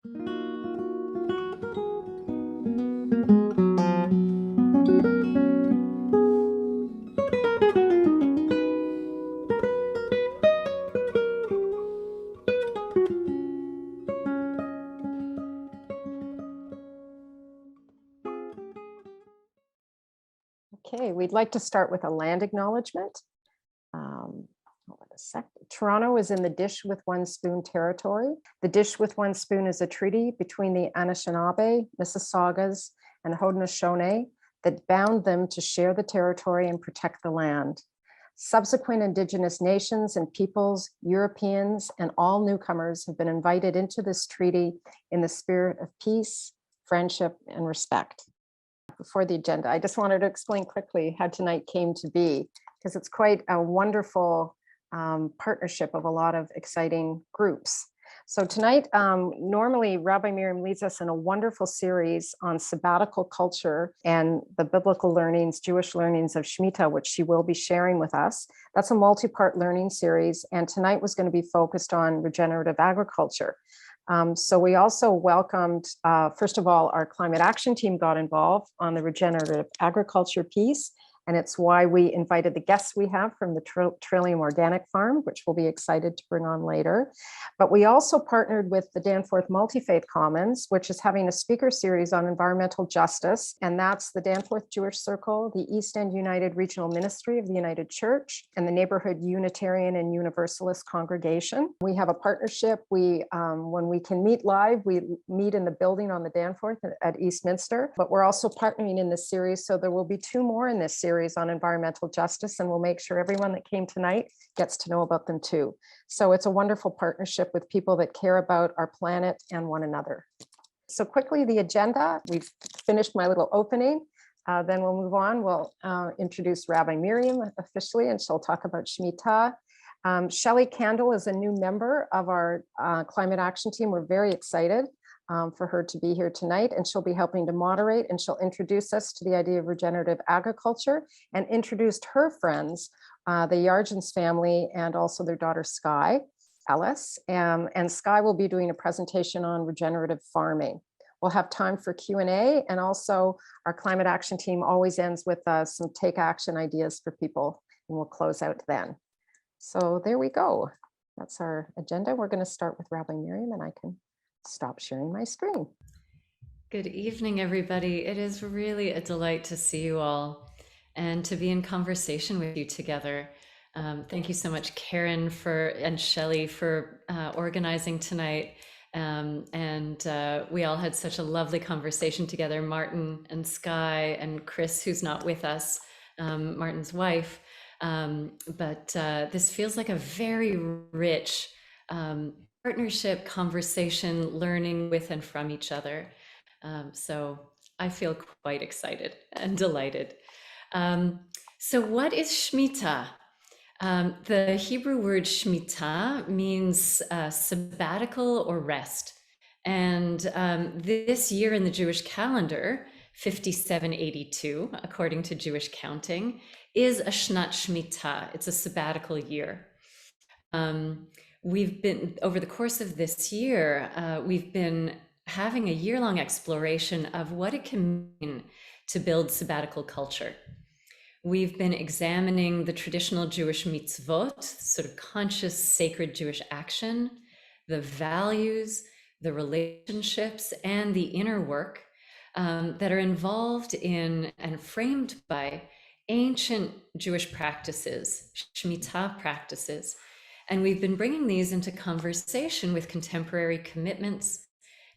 Okay, we'd like to start with a land acknowledgement. Hold on a sec. Toronto is in the Dish with One Spoon territory. The Dish with One Spoon is a treaty between the Anishinaabe, Mississaugas, and Haudenosaunee that bound them to share the territory and protect the land. Subsequent Indigenous nations and peoples, Europeans, and all newcomers have been invited into this treaty in the spirit of peace, friendship, and respect. Before the agenda, I just wanted to explain quickly how tonight came to be, because it's quite a wonderful partnership of a lot of exciting groups. So tonight, normally Rabbi Miriam leads us in a wonderful series on sabbatical culture and the biblical learnings, Jewish learnings of Shmita, which she will be sharing with us. That's a multi-part learning series, and tonight was going to be focused on regenerative agriculture. So we also welcomed, first of all, our climate action team got involved on the regenerative agriculture piece. And it's why we invited the guests we have from the Trillium Organic Farm, which we'll be excited to bring on later. But we also partnered with the Danforth Multifaith Commons, which is having a speaker series on environmental justice. And that's the Danforth Jewish Circle, the East End United Regional Ministry of the United Church, and the Neighborhood Unitarian and Universalist Congregation. We have a partnership. When we can meet live, we meet in the building on the Danforth at Eastminster. But we're also partnering in this series, so there will be two more in this series on environmental justice, and we'll make sure everyone that came tonight gets to know about them too. So it's a wonderful partnership with people that care about our planet and one another. So quickly, the agenda. We've finished my little opening. Then we'll move on. We'll introduce Rabbi Miriam officially, and she'll talk about Shemitah. Shelly Candel is a new member of our climate action team. We're very excited for her to be here tonight, and she'll be helping to moderate, and she'll introduce us to the idea of regenerative agriculture and introduced her friends, the Jurjens family, and also their daughter Skye, Ellis, and Skye will be doing a presentation on regenerative farming. We'll have time for Q&A, and also our climate action team always ends with some take action ideas for people, and we'll close out then. So there we go. That's our agenda. We're going to start with Rabbi Miriam, and I can stop sharing my screen. Good evening, everybody. It is really a delight to see you all and to be in conversation with you together. Thank you so much, Karen and Shelly, for organizing tonight. We all had such a lovely conversation together, Martin and Skye and Chris, who's not with us, Martin's wife. But this feels like a very rich partnership, conversation, learning with and from each other. So I feel quite excited and delighted. So what is Shmitah? The Hebrew word Shemitah means sabbatical or rest. And this year in the Jewish calendar, 5782, according to Jewish counting, is a Shnat Shemitah. It's a sabbatical year. We've been, over the course of this year, we've been having a year-long exploration of what it can mean to build sabbatical culture. We've been examining the traditional Jewish mitzvot, sort of conscious, sacred Jewish action, the values, the relationships, and the inner work that are involved in and framed by ancient Jewish practices, Shemitah practices. And we've been bringing these into conversation with contemporary commitments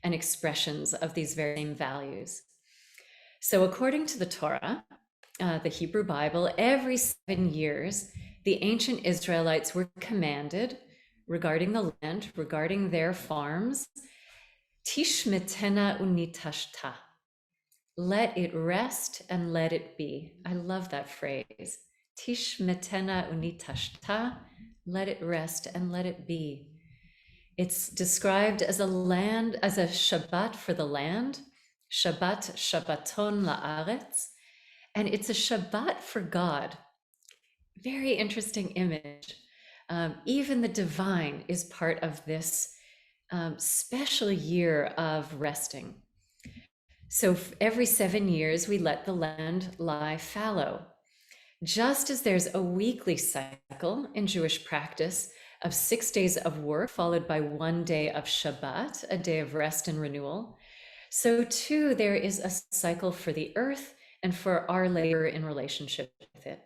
and expressions of these very same values. So according to the Torah, the Hebrew Bible, every 7 years, the ancient Israelites were commanded regarding the land, regarding their farms, tishmitena unitashta. Let it rest and let it be. I love that phrase. Tishmitena unitashta. Let it rest and let it be. It's described as a Shabbat for the land, Shabbat, Shabbaton la'aretz, and it's a Shabbat for God. Very interesting image. Even the divine is part of this special year of resting. So every 7 years, we let the land lie fallow. Just as there's a weekly cycle in Jewish practice of 6 days of work followed by 1 day of Shabbat, a day of rest and renewal, so too there is a cycle for the earth and for our labor in relationship with it.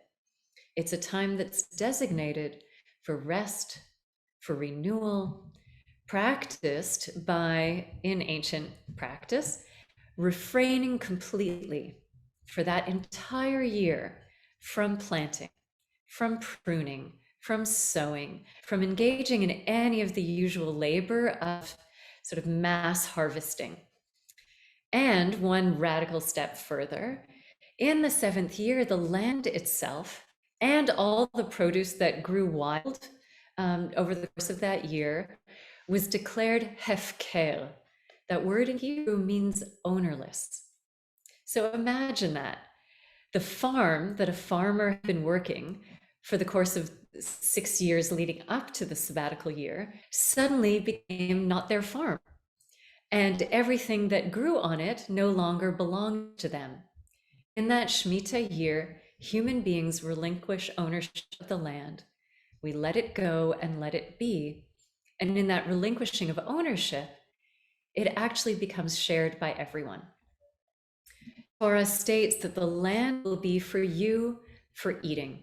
It's a time that's designated for rest, for renewal, practiced by, in ancient practice, refraining completely for that entire year from planting, from pruning, from sowing, from engaging in any of the usual labor of sort of mass harvesting. And one radical step further, in the 7th year, the land itself and all the produce that grew wild over the course of that year was declared hefker. That word in Hebrew means ownerless. So imagine that. The farm that a farmer had been working for the course of 6 years leading up to the sabbatical year suddenly became not their farm. And everything that grew on it no longer belonged to them. In that Shmita year, human beings relinquish ownership of the land. We let it go and let it be. And in that relinquishing of ownership, it actually becomes shared by everyone. Torah states that the land will be for you for eating,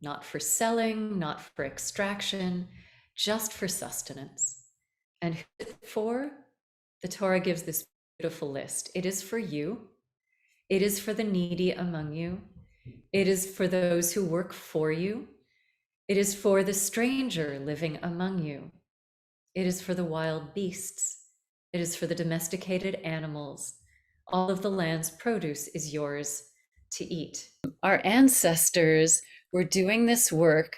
not for selling, not for extraction, just for sustenance. And who is it for? The Torah gives this beautiful list. It is for you. It is for the needy among you. It is for those who work for you. It is for the stranger living among you. It is for the wild beasts. It is for the domesticated animals. All of the land's produce is yours to eat. Our ancestors were doing this work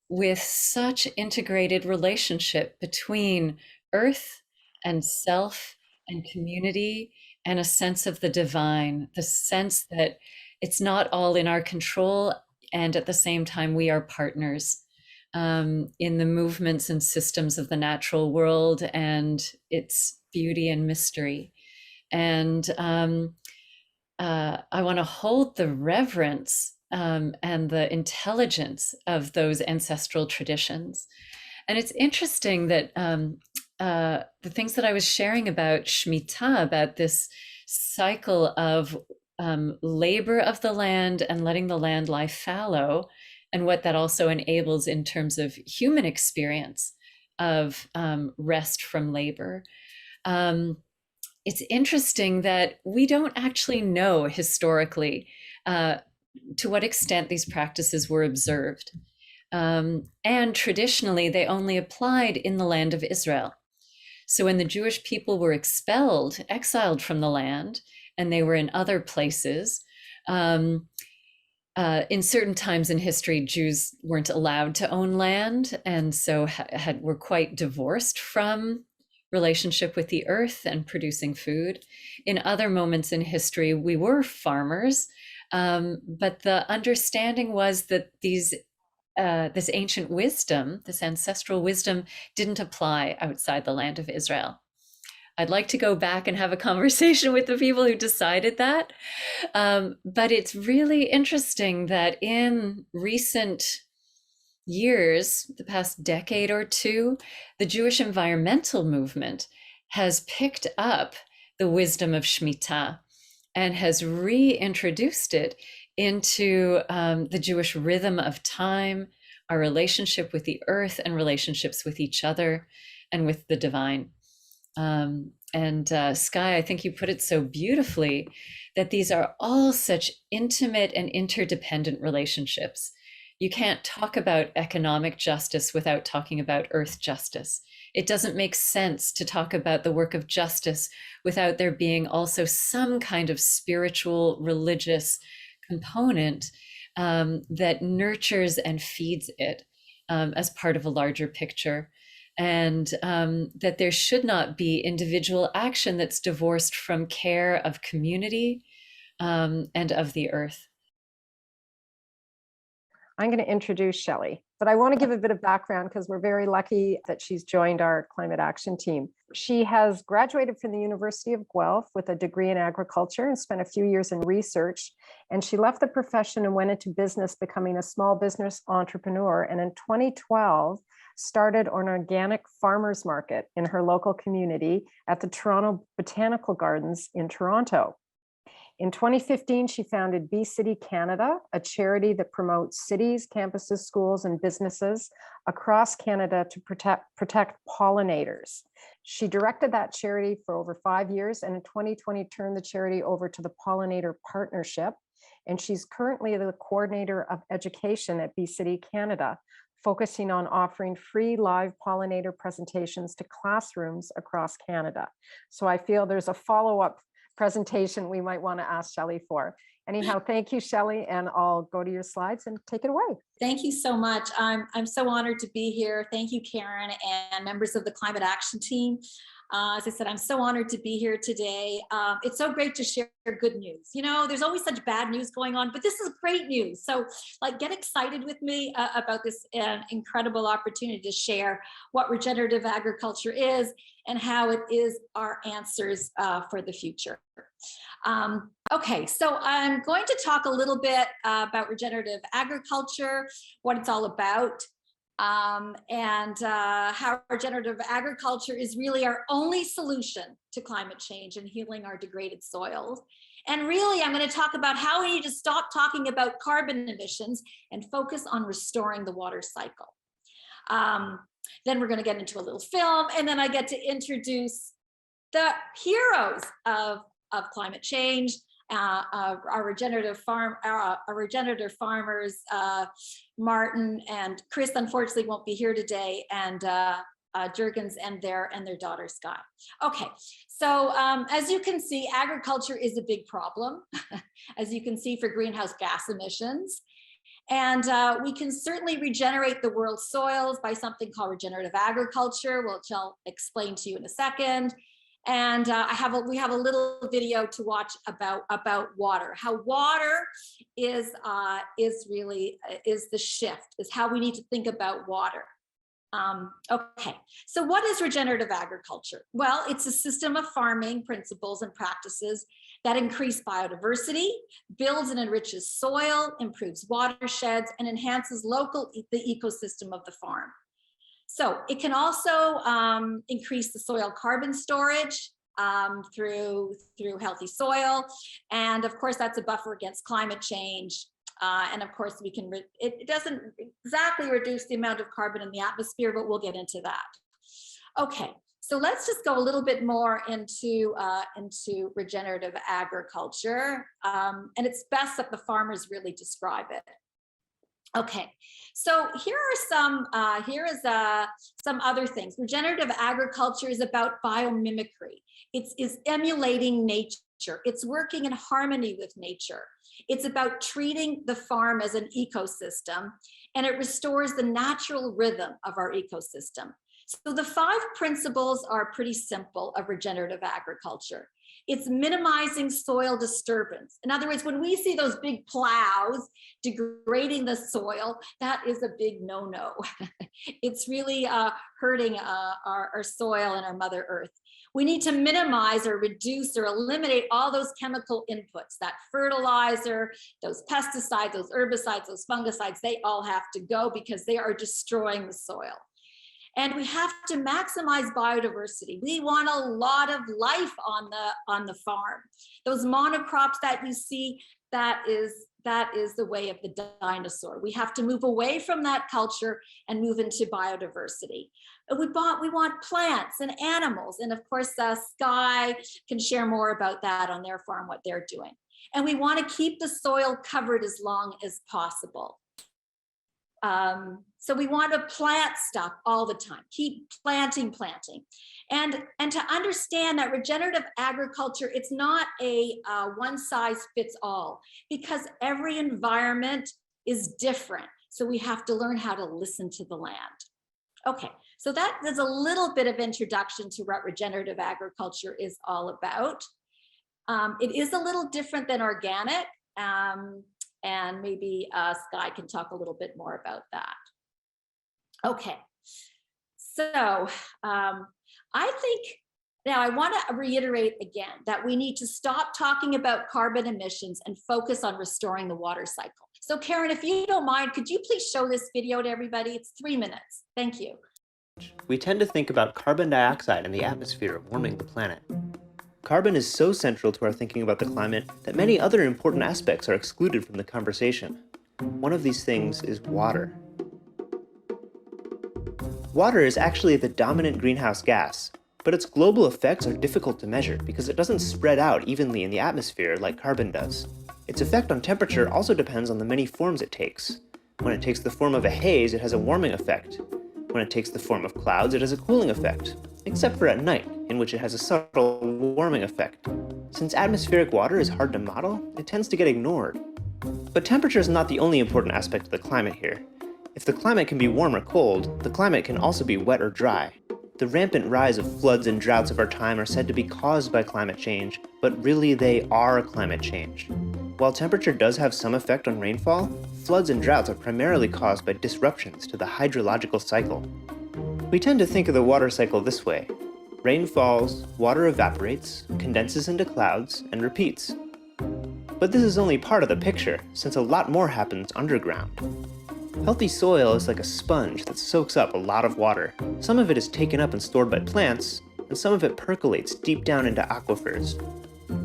with such integrated relationship between earth and self and community and a sense of the divine, the sense that it's not all in our control, and at the same time we are partners in the movements and systems of the natural world and its beauty and mystery. And I want to hold the reverence and the intelligence of those ancestral traditions. And it's interesting that the things that I was sharing about Shmita, about this cycle of labor of the land and letting the land lie fallow, and what that also enables in terms of human experience of rest from labor. It's interesting that we don't actually know historically to what extent these practices were observed. And traditionally, they only applied in the land of Israel. So when the Jewish people were expelled, exiled from the land, and they were in other places, in certain times in history, Jews weren't allowed to own land, and so were quite divorced from relationship with the earth and producing food. In other moments in history, we were farmers, but the understanding was that this ancient wisdom, this ancestral wisdom, didn't apply outside the land of Israel. I'd like to go back and have a conversation with the people who decided that. But it's really interesting that in recent years, the past decade or two, the Jewish environmental movement has picked up the wisdom of Shemitah and has reintroduced it into the Jewish rhythm of time, our relationship with the earth and relationships with each other and with the divine. Skye, I think you put it so beautifully that these are all such intimate and interdependent relationships. You can't talk about economic justice without talking about earth justice. It doesn't make sense to talk about the work of justice without there being also some kind of spiritual, religious component that nurtures and feeds it as part of a larger picture. And that there should not be individual action that's divorced from care of community and of the earth. I'm going to introduce Shelly, but I want to give a bit of background because we're very lucky that she's joined our climate action team. She has graduated from the University of Guelph with a degree in agriculture and spent a few years in research. And she left the profession and went into business, becoming a small business entrepreneur. And in 2012, started an organic farmers market in her local community at the Toronto Botanical Gardens in Toronto. In 2015, she founded Bee City Canada, a charity that promotes cities, campuses, schools, and businesses across Canada to protect pollinators. She directed that charity for over 5 years, and in 2020 turned the charity over to the Pollinator Partnership. And she's currently the coordinator of education at Bee City Canada, focusing on offering free live pollinator presentations to classrooms across Canada. So I feel there's a follow-up presentation we might want to ask Shelly for. Anyhow, thank you, Shelly, and I'll go to your slides and take it away. Thank you so much. I'm so honored to be here. Thank you, Karen, and members of the climate action team. As I said, I'm so honored to be here today. It's so great to share good news. You know, there's always such bad news going on, but this is great news. So like, get excited with me about this incredible opportunity to share what regenerative agriculture is and how it is our answers for the future. Okay, so I'm going to talk a little bit about regenerative agriculture, what it's all about, and how regenerative agriculture is really our only solution to climate change and healing our degraded soils. And really, I'm going to talk about how we need to stop talking about carbon emissions and focus on restoring the water cycle. Then we're going to get into a little film, and then I get to introduce the heroes of climate change, our regenerative farmers, Martin and Chris, unfortunately won't be here today, and Jurgens and their daughter Skye. Okay, so as you can see, agriculture is a big problem, as you can see, for greenhouse gas emissions. And we can certainly regenerate the world's soils by something called regenerative agriculture, which I'll explain to you in a second. And we have a little video to watch about water. How water is the shift, is how we need to think about water. Okay, so what is regenerative agriculture? Well, it's a system of farming principles and practices that increase biodiversity, builds and enriches soil, improves watersheds, and enhances the ecosystem of the farm. So it can also increase the soil carbon storage through healthy soil. And of course, that's a buffer against climate change. And of course, it doesn't exactly reduce the amount of carbon in the atmosphere, but we'll get into that. Okay, so let's just go a little bit more into regenerative agriculture. And it's best that the farmers really describe it. Okay, so here are some other things. Regenerative agriculture is about biomimicry. It's emulating nature. It's working in harmony with nature. It's about treating the farm as an ecosystem, and it restores the natural rhythm of our ecosystem. So the 5 principles are pretty simple of regenerative agriculture. It's minimizing soil disturbance. In other words, when we see those big plows degrading the soil, that is a big no-no. It's really hurting our soil and our Mother Earth. We need to minimize or reduce or eliminate all those chemical inputs, that fertilizer, those pesticides, those herbicides, those fungicides, they all have to go because they are destroying the soil. And we have to maximize biodiversity. We want a lot of life on the farm. Those monocrops that you see, that is the way of the dinosaur. We have to move away from that culture and move into biodiversity. We want plants and animals. And of course, Skye can share more about that on their farm, what they're doing. And we want to keep the soil covered as long as possible. So we want to plant stuff all the time, keep planting. And to understand that regenerative agriculture, it's not a one size fits all, because every environment is different. So we have to learn how to listen to the land. Okay, so there's a little bit of introduction to what regenerative agriculture is all about. It is a little different than organic. And maybe Skye can talk a little bit more about that. Okay, so I think now I want to reiterate again that we need to stop talking about carbon emissions and focus on restoring the water cycle. So Karen, if you don't mind, could you please show this video to everybody? It's 3 minutes. Thank you. We tend to think about carbon dioxide in the atmosphere warming the planet. Carbon is so central to our thinking about the climate that many other important aspects are excluded from the conversation. One of these things is water. Water is actually the dominant greenhouse gas, but its global effects are difficult to measure because it doesn't spread out evenly in the atmosphere like carbon does. Its effect on temperature also depends on the many forms it takes. When it takes the form of a haze, it has a warming effect. When it takes the form of clouds, it has a cooling effect, except for at night, in which it has a subtle warming effect. Since atmospheric water is hard to model, it tends to get ignored. But temperature is not the only important aspect of the climate here. If the climate can be warm or cold, the climate can also be wet or dry. The rampant rise of floods and droughts of our time are said to be caused by climate change, but really they are climate change. While temperature does have some effect on rainfall, floods and droughts are primarily caused by disruptions to the hydrological cycle. We tend to think of the water cycle this way. Rain falls, water evaporates, condenses into clouds, and repeats. But this is only part of the picture, since a lot more happens underground. Healthy soil is like a sponge that soaks up a lot of water. Some of it is taken up and stored by plants, and some of it percolates deep down into aquifers.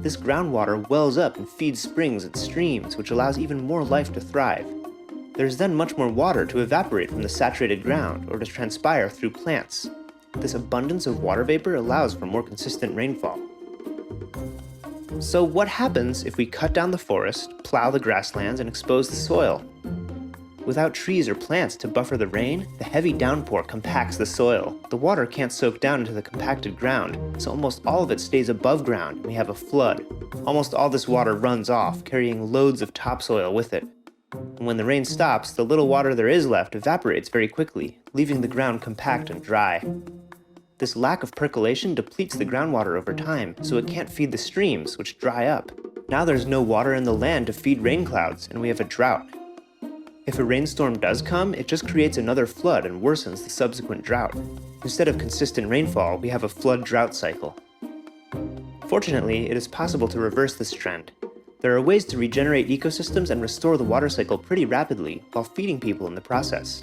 This groundwater wells up and feeds springs and streams, which allows even more life to thrive. There's then much more water to evaporate from the saturated ground or to transpire through plants. This abundance of water vapor allows for more consistent rainfall. So what happens if we cut down the forest, plow the grasslands, and expose the soil? Without trees or plants to buffer the rain, the heavy downpour compacts the soil. The water can't soak down into the compacted ground, so almost all of it stays above ground and we have a flood. Almost all this water runs off, carrying loads of topsoil with it. And when the rain stops, the little water there is left evaporates very quickly, leaving the ground compact and dry. This lack of percolation depletes the groundwater over time, so it can't feed the streams, which dry up. Now there's no water in the land to feed rain clouds, and we have a drought. If a rainstorm does come, it just creates another flood and worsens the subsequent drought. Instead of consistent rainfall, we have a flood-drought cycle. Fortunately, it is possible to reverse this trend. There are ways to regenerate ecosystems and restore the water cycle pretty rapidly while feeding people in the process.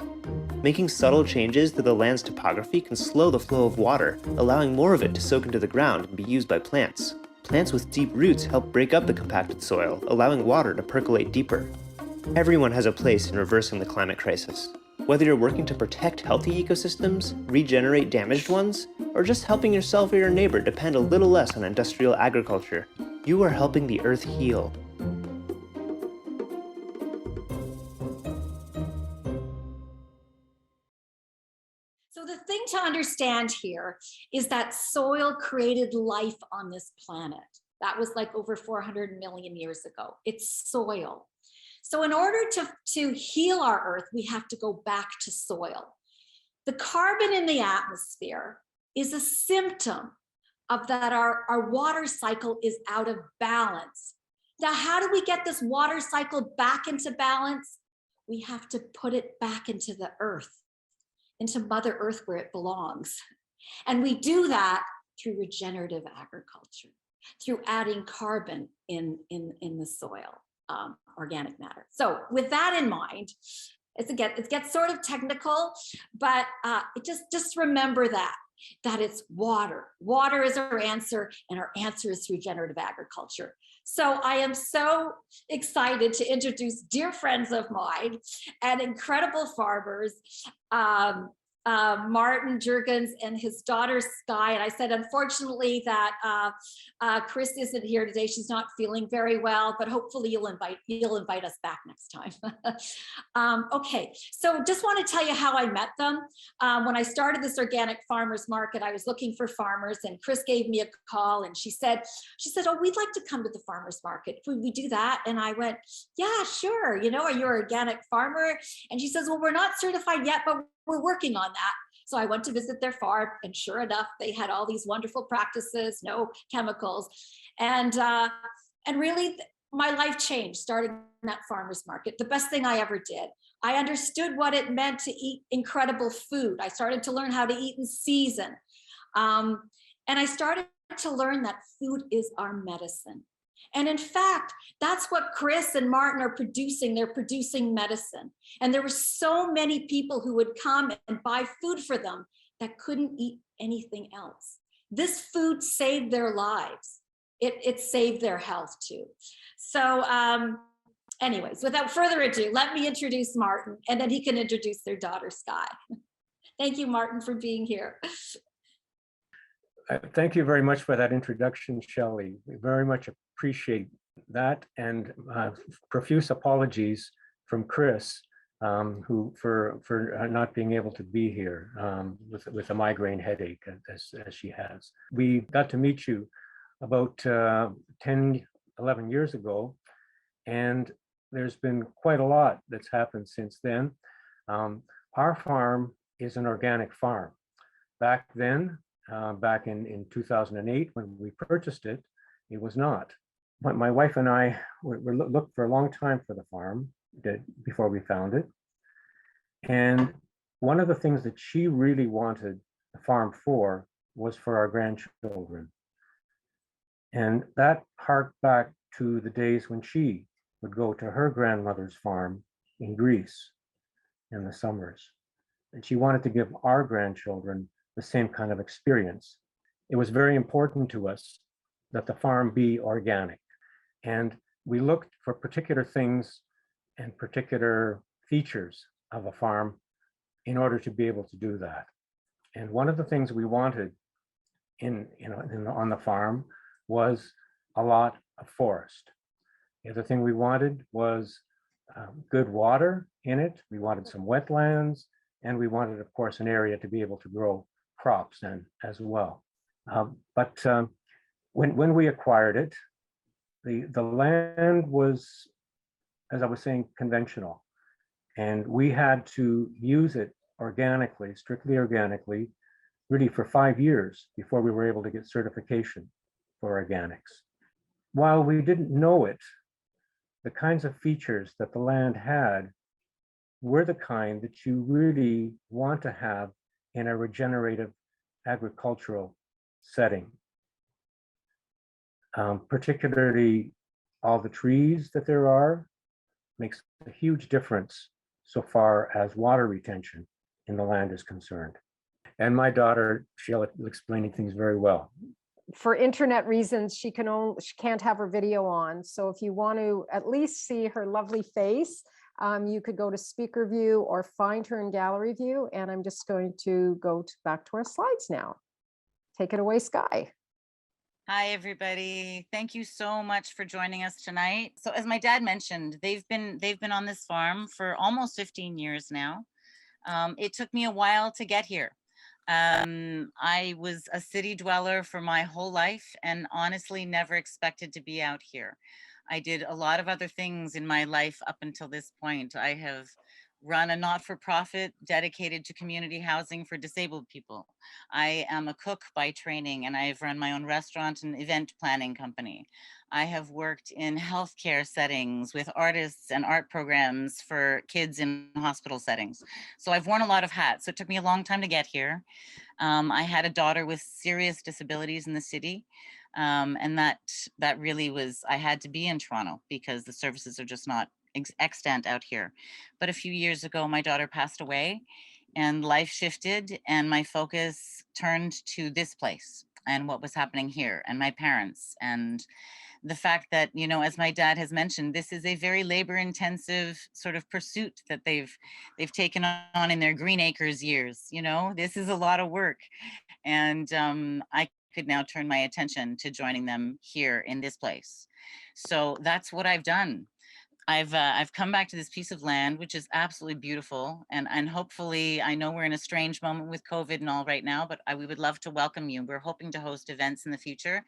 Making subtle changes to the land's topography can slow the flow of water, allowing more of it to soak into the ground and be used by plants. Plants with deep roots help break up the compacted soil, allowing water to percolate deeper. Everyone has a place in reversing the climate crisis. Whether you're working to protect healthy ecosystems, regenerate damaged ones, or just helping yourself or your neighbor depend a little less on industrial agriculture, you are helping the earth heal. So the thing to understand here is that soil created life on this planet. That was like over 400 million years ago. It's soil. So in order to heal our earth, we have to go back to soil. The carbon in the atmosphere is a symptom of that our water cycle is out of balance. Now, how do we get this water cycle back into balance? We have to put it back into the earth, into Mother Earth where it belongs. And we do that through regenerative agriculture, through adding carbon in the soil. Organic matter. So with that in mind, it gets sort of technical, but just remember that it's water. Water is our answer, and our answer is regenerative agriculture. So I am so excited to introduce dear friends of mine and incredible farmers, Martin Jurjens and his daughter Skye. And I said, unfortunately, that Chris isn't here today. She's not feeling very well, but hopefully you'll invite us back next time. Okay, so just want to tell you how I met them. When I started this organic farmers market, I was looking for farmers, and Chris gave me a call, and she said, oh, we'd like to come to the farmers market. Would we do that? And I went, yeah, sure. You know, are you an organic farmer? And she says, well, we're not certified yet, but we're working on that. So I went to visit their farm, and sure enough, they had all these wonderful practices, no chemicals. And really, my life changed starting that farmer's market. The best thing I ever did. I understood what it meant to eat incredible food. I started to learn how to eat in season. And I started to learn that food is our medicine. And in fact, that's what Chris and Martin are producing. They're producing medicine. And there were so many people who would come and buy food for them that couldn't eat anything else. This food saved their lives. It saved their health too. So anyways, without further ado, let me introduce Martin, and then he can introduce their daughter, Skye. Thank you, Martin, for being here. Thank you very much for that introduction, Shelley. We very much appreciate that, and profuse apologies from Chris, who for not being able to be here with a migraine headache as she has. We got to meet you about 10, 11 years ago, and there's been quite a lot that's happened since then. Our farm is an organic farm. Back then, back in 2008, when we purchased it, it was not. But my wife and I were looked for a long time for the farm before we found it. And one of the things that she really wanted the farm for was for our grandchildren. And that harked back to the days when she would go to her grandmother's farm in Greece in the summers. And she wanted to give our grandchildren the same kind of experience. It was very important to us that the farm be organic. And we looked for particular things and particular features of a farm in order to be able to do that. And one of the things we wanted on the farm was a lot of forest. The other thing we wanted was good water in it. We wanted some wetlands, and we wanted, of course, an area to be able to grow crops in as well. But when we acquired it, the land was, as I was saying, conventional. And we had to use it organically, strictly organically, really for 5 years before we were able to get certification for organics. While we didn't know it, the kinds of features that the land had were the kind that you really want to have in a regenerative agricultural setting. Particularly all the trees that there are makes a huge difference so far as water retention in the land is concerned. And my daughter, she'll explain things very well. For internet reasons, she can't have her video on. So if you want to at least see her lovely face, you could go to speaker view or find her in gallery view. And I'm just going to go back to our slides now. Take it away, Skye. Hi, everybody. Thank you so much for joining us tonight. So as my dad mentioned, they've been on this farm for almost 15 years now. It took me a while to get here. I was a city dweller for my whole life and honestly never expected to be out here. I did a lot of other things in my life up until this point. I have run a not-for-profit dedicated to community housing for disabled people. I am a cook by training, and I've run my own restaurant and event planning company. I have worked in healthcare settings with artists and art programs for kids in hospital settings. So I've worn a lot of hats. So it took me a long time to get here. I had a daughter with serious disabilities in the city. And that really was, I had to be in Toronto because the services are just not extant out here. But a few years ago, my daughter passed away and life shifted, and my focus turned to this place and what was happening here and my parents. And the fact that, you know, as my dad has mentioned, this is a very labor intensive sort of pursuit that they've taken on in their Green Acres years. You know, this is a lot of work. And I could now turn my attention to joining them here in this place. So that's what I've done. I've come back to this piece of land, which is absolutely beautiful. And hopefully, I know we're in a strange moment with COVID and all right now, but we would love to welcome you. We're hoping to host events in the future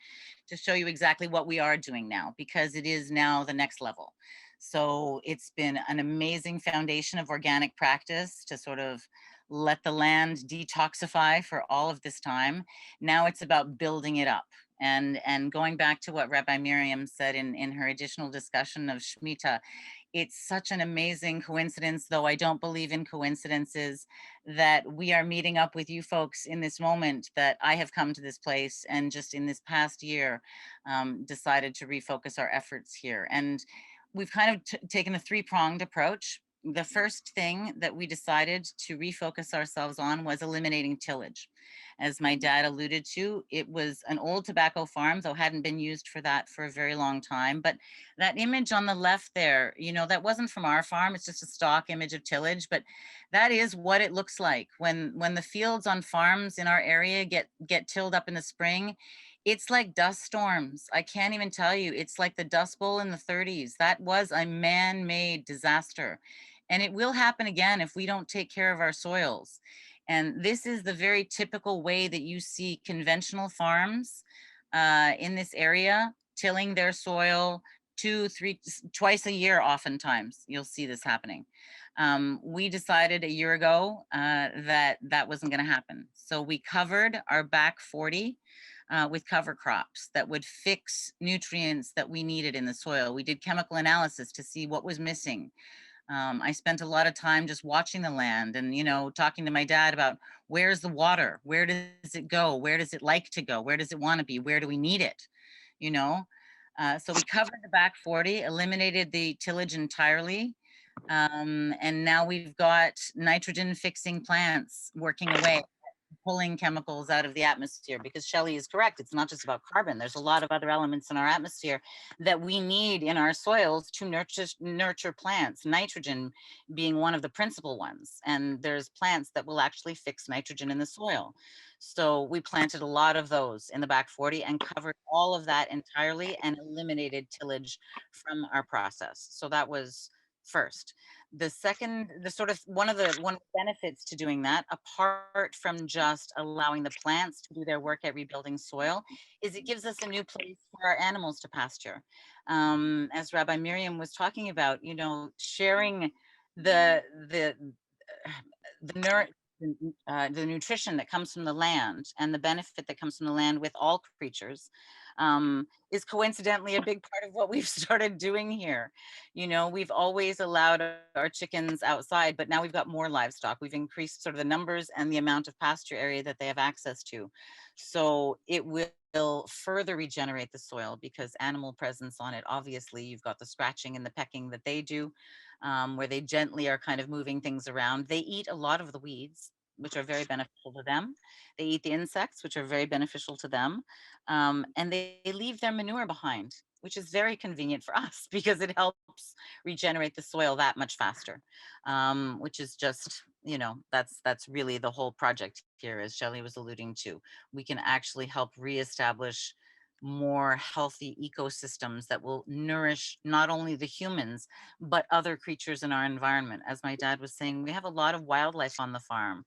to show you exactly what we are doing now, because it is now the next level. So it's been an amazing foundation of organic practice to sort of let the land detoxify for all of this time. Now it's about building it up. And going back to what Rabbi Miriam said in her additional discussion of Shmita, it's such an amazing coincidence, though I don't believe in coincidences, that we are meeting up with you folks in this moment, that I have come to this place and just in this past year decided to refocus our efforts here. And we've kind of taken a three-pronged approach. The first thing that we decided to refocus ourselves on was eliminating tillage. As my dad alluded to, it was an old tobacco farm, though hadn't been used for that for a very long time. But that image on the left there, you know, that wasn't from our farm. It's just a stock image of tillage, but that is what it looks like when the fields on farms in our area get tilled up in the spring. It's like dust storms. I can't even tell you. It's like the Dust Bowl in the 30s. That was a man-made disaster. And it will happen again if we don't take care of our soils. And this is the very typical way that you see conventional farms in this area tilling their soil twice a year. Oftentimes you'll see this happening. We decided a year ago that wasn't going to happen. So we covered our back 40 with cover crops that would fix nutrients that we needed in the soil. We did chemical analysis to see what was missing. I spent a lot of time just watching the land and, you know, talking to my dad about where's the water? Where does it go? Where does it like to go? Where does it want to be? Where do we need it? You know? So we covered the back 40, eliminated the tillage entirely. And now we've got nitrogen fixing plants working away, pulling chemicals out of the atmosphere, because Shelly is correct. It's not just about carbon. There's a lot of other elements in our atmosphere that we need in our soils to nurture plants, nitrogen being one of the principal ones. And there's plants that will actually fix nitrogen in the soil. So we planted a lot of those in the back 40 and covered all of that entirely and eliminated tillage from our process. So that was first. The second, one of the benefits to doing that, apart from just allowing the plants to do their work at rebuilding soil, is it gives us a new place for our animals to pasture. As Rabbi Miriam was talking about, you know, sharing the nutrition that comes from the land and the benefit that comes from the land with all creatures is coincidentally a big part of what we've started doing here. You know, we've always allowed our chickens outside, but now we've got more livestock. We've increased sort of the numbers and the amount of pasture area that they have access to. So it will further regenerate the soil because animal presence on it, obviously you've got the scratching and the pecking that they do, where they gently are kind of moving things around. They eat a lot of the weeds, which are very beneficial to them. They eat the insects, which are very beneficial to them. And they leave their manure behind, which is very convenient for us because it helps regenerate the soil that much faster, which is just, you know, that's really the whole project here, as Shelly was alluding to. We can actually help reestablish more healthy ecosystems that will nourish not only the humans, but other creatures in our environment. As my dad was saying, we have a lot of wildlife on the farm.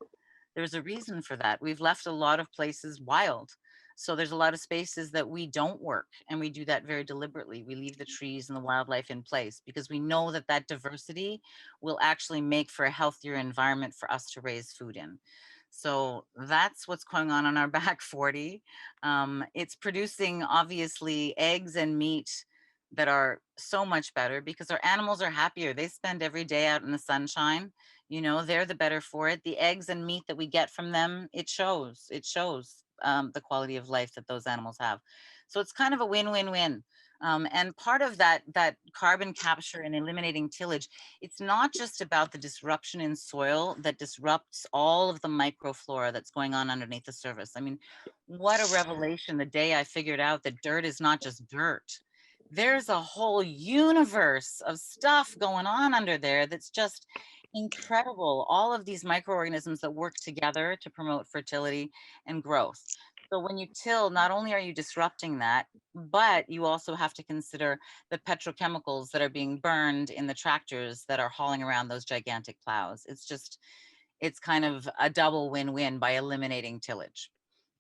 There's a reason for that. We've left a lot of places wild. So there's a lot of spaces that we don't work, and we do that very deliberately. We leave the trees and the wildlife in place because we know that that diversity will actually make for a healthier environment for us to raise food in. So that's what's going on our back 40. It's producing obviously eggs and meat that are so much better because our animals are happier. They spend every day out in the sunshine. You know, they're the better for it. The eggs and meat that we get from them, it shows the quality of life that those animals have. So it's kind of a win-win-win. And part of that carbon capture and eliminating tillage, it's not just about the disruption in soil that disrupts all of the microflora that's going on underneath the surface. I mean, what a revelation the day I figured out that dirt is not just dirt. There's a whole universe of stuff going on under there that's just incredible. All of these microorganisms that work together to promote fertility and growth. So when you till, not only are you disrupting that, but you also have to consider the petrochemicals that are being burned in the tractors that are hauling around those gigantic plows. It's kind of a double win-win by eliminating tillage.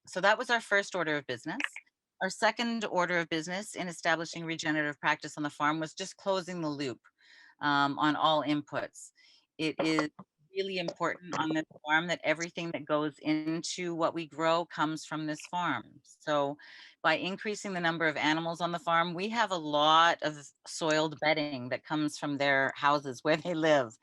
So that was our first order of business. Our second order of business in establishing regenerative practice on the farm was just closing the loop on all inputs. It is really important on this farm that everything that goes into what we grow comes from this farm. So by increasing the number of animals on the farm, we have a lot of soiled bedding that comes from their houses where they live.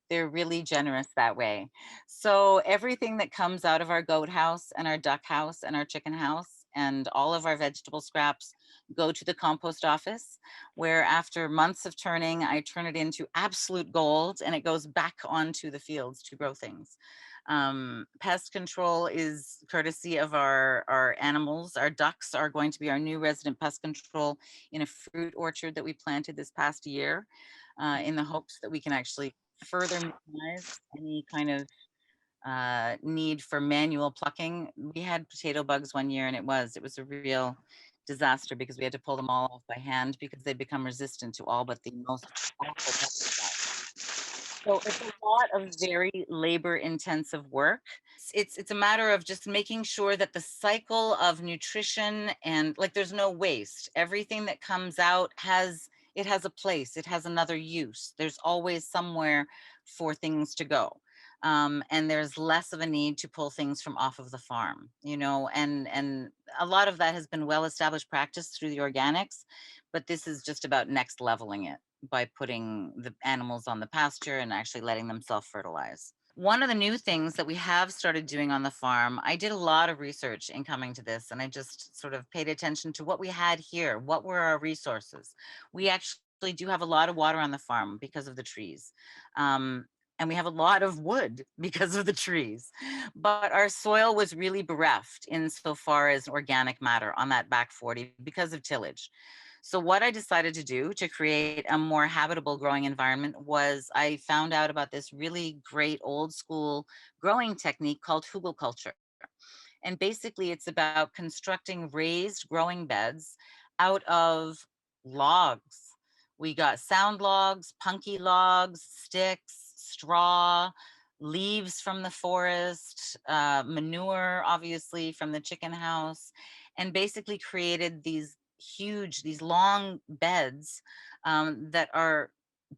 They're really generous that way. So everything that comes out of our goat house and our duck house and our chicken house and all of our vegetable scraps go to the compost office, where after months of turning, I turn it into absolute gold and it goes back onto the fields to grow things. Pest control is courtesy of our animals. Our ducks are going to be our new resident pest control in a fruit orchard that we planted this past year, in the hopes that we can actually further minimize any kind of need for manual plucking. We had potato bugs one year and it was a real disaster because we had to pull them all off by hand because they become resistant to all but the most awful pesticides. So it's a lot of very labor intensive work. It's a matter of just making sure that the cycle of nutrition and like there's no waste. Everything that comes out has a place, it has another use. There's always somewhere for things to go. And there's less of a need to pull things from off of the farm, you know, and a lot of that has been well established practice through the organics, but this is just about next leveling it by putting the animals on the pasture and actually letting them self-fertilize. One of the new things that we have started doing on the farm, I did a lot of research in coming to this, and I just sort of paid attention to what we had here. What were our resources? We actually do have a lot of water on the farm because of the trees. And we have a lot of wood because of the trees. But our soil was really bereft insofar as organic matter on that back 40 because of tillage. So what I decided to do to create a more habitable growing environment was I found out about this really great old school growing technique called Hugelkultur. And basically it's about constructing raised growing beds out of logs. We got sound logs, punky logs, sticks, straw, leaves from the forest, manure, obviously, from the chicken house, and basically created these long beds that are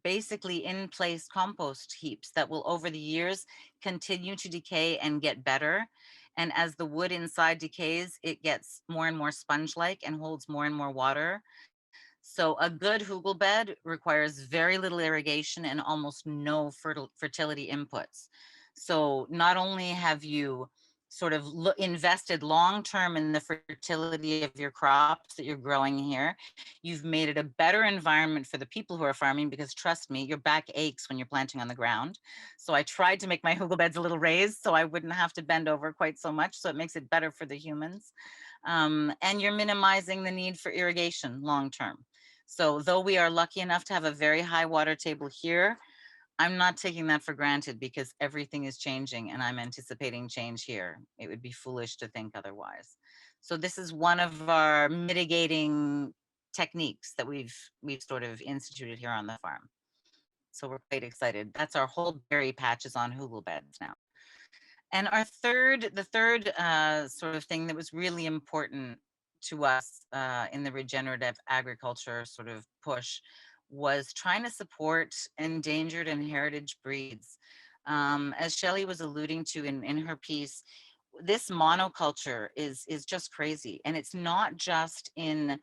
basically in place compost heaps that will over the years continue to decay and get better. And as the wood inside decays, it gets more and more sponge-like and holds more and more water. So a good hugel bed requires very little irrigation and almost no fertility inputs. So not only have you sort of invested long-term in the fertility of your crops that you're growing here, you've made it a better environment for the people who are farming, because trust me, your back aches when you're planting on the ground. So I tried to make my hugel beds a little raised so I wouldn't have to bend over quite so much. So it makes it better for the humans. And you're minimizing the need for irrigation long-term. So though we are lucky enough to have a very high water table here, I'm not taking that for granted because everything is changing and I'm anticipating change here. It would be foolish to think otherwise. So this is one of our mitigating techniques that we've sort of instituted here on the farm. So we're quite excited. That's our whole berry patch is on hugel beds now. And the third sort of thing that was really important to us in the regenerative agriculture sort of push was trying to support endangered and heritage breeds. As Shelly was alluding to in her piece, this monoculture is just crazy. And it's not just in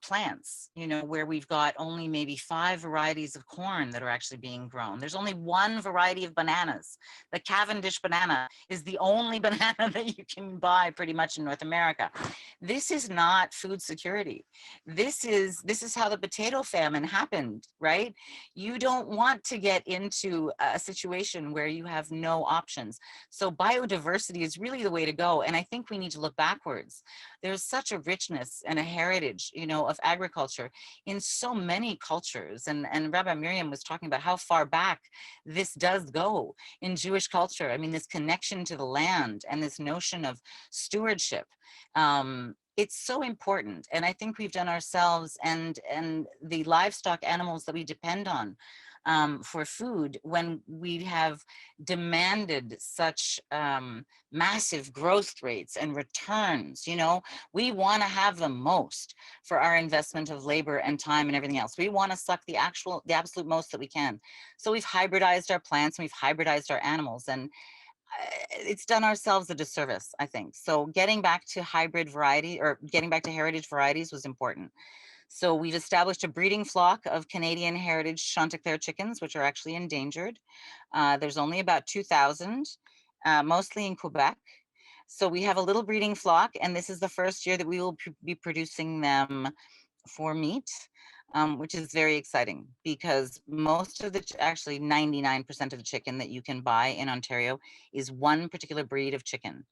plants, you know, where we've got only maybe 5 varieties of corn that are actually being grown. There's only 1 variety of bananas. The Cavendish banana is the only banana that you can buy pretty much in North America. This is not food security. This is how the potato famine happened, right? You don't want to get into a situation where you have no options. So biodiversity is really the way to go. And I think we need to look backwards. There's such a richness and a heritage, you know, of agriculture in so many cultures. And Rabbi Miriam was talking about how far back this does go in Jewish culture. I mean, this connection to the land and this notion of stewardship. It's so important. And I think we've done ourselves and the livestock animals that we depend on for food when we have demanded such massive growth rates and returns. You know, we want to have the most for our investment of labor and time and everything else. We want to suck the absolute most that we can. So we've hybridized our plants and we've hybridized our animals, and it's done ourselves a disservice, I think. So getting back to hybrid variety, or getting back to heritage varieties, was important. So we've established a breeding flock of Canadian heritage Chanticleer chickens, which are actually endangered. There's only about 2,000, mostly in Quebec. So we have a little breeding flock, and this is the first year that we will be producing them for meat, which is very exciting, because most of the, actually 99% of the chicken that you can buy in Ontario is one particular breed of chicken.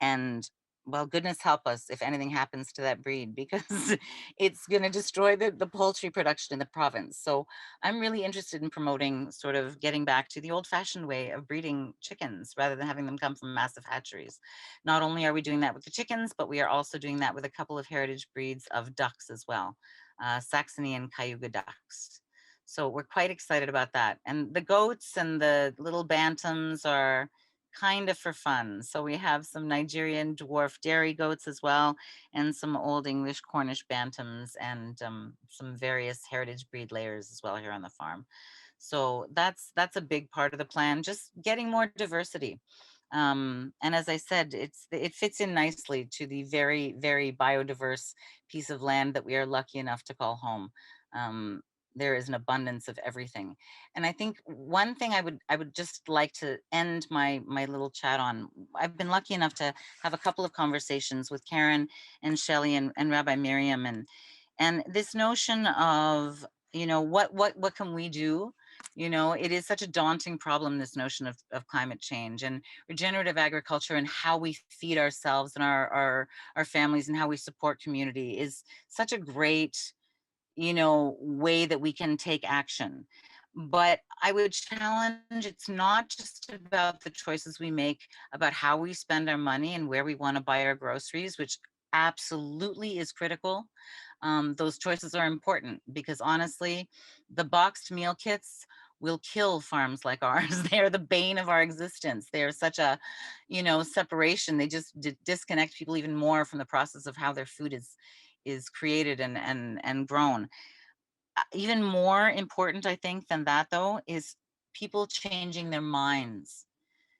And well, goodness help us if anything happens to that breed, because it's going to destroy the poultry production in the province. So I'm really interested in promoting sort of getting back to the old fashioned way of breeding chickens rather than having them come from massive hatcheries. Not only are we doing that with the chickens, but we are also doing that with a couple of heritage breeds of ducks as well, Saxony and Cayuga ducks. So we're quite excited about that. And the goats and the little bantams are kind of for fun. So we have some Nigerian dwarf dairy goats as well, and some old English Cornish bantams, and some various heritage breed layers as well here on the farm. So that's a big part of the plan, just getting more diversity. And as I said, it fits in nicely to the very, very biodiverse piece of land that we are lucky enough to call home. There is an abundance of everything. And I think one thing I would just like to end my little chat on, I've been lucky enough to have a couple of conversations with Karen and Shelly and Rabbi Miriam, and this notion of, you know, what can we do? You know, it is such a daunting problem, this notion of climate change and regenerative agriculture, and how we feed ourselves and our families, and how we support community is such a great, you know, way that we can take action. But I would challenge, it's not just about the choices we make about how we spend our money and where we want to buy our groceries, which absolutely is critical. Those choices are important, because honestly, the boxed meal kits will kill farms like ours. They are the bane of our existence. They are such a, you know, separation. They just disconnect people even more from the process of how their food is created and grown. Even more important, I think, than that though, is people changing their minds,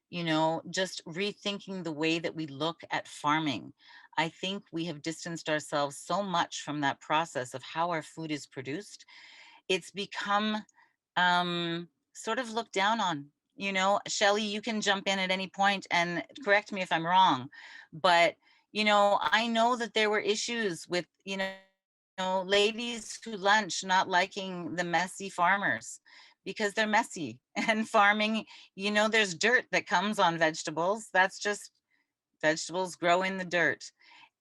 you know, just rethinking the way that we look at farming. I think we have distanced ourselves so much from that process of how our food is produced. It's become sort of looked down on. You know, Shelly, you can jump in at any point and correct me if I'm wrong, but you know, I know that there were issues with, you know, ladies who lunch not liking the messy farmers because they're messy. And farming, you know, there's dirt that comes on vegetables. That's just, vegetables grow in the dirt.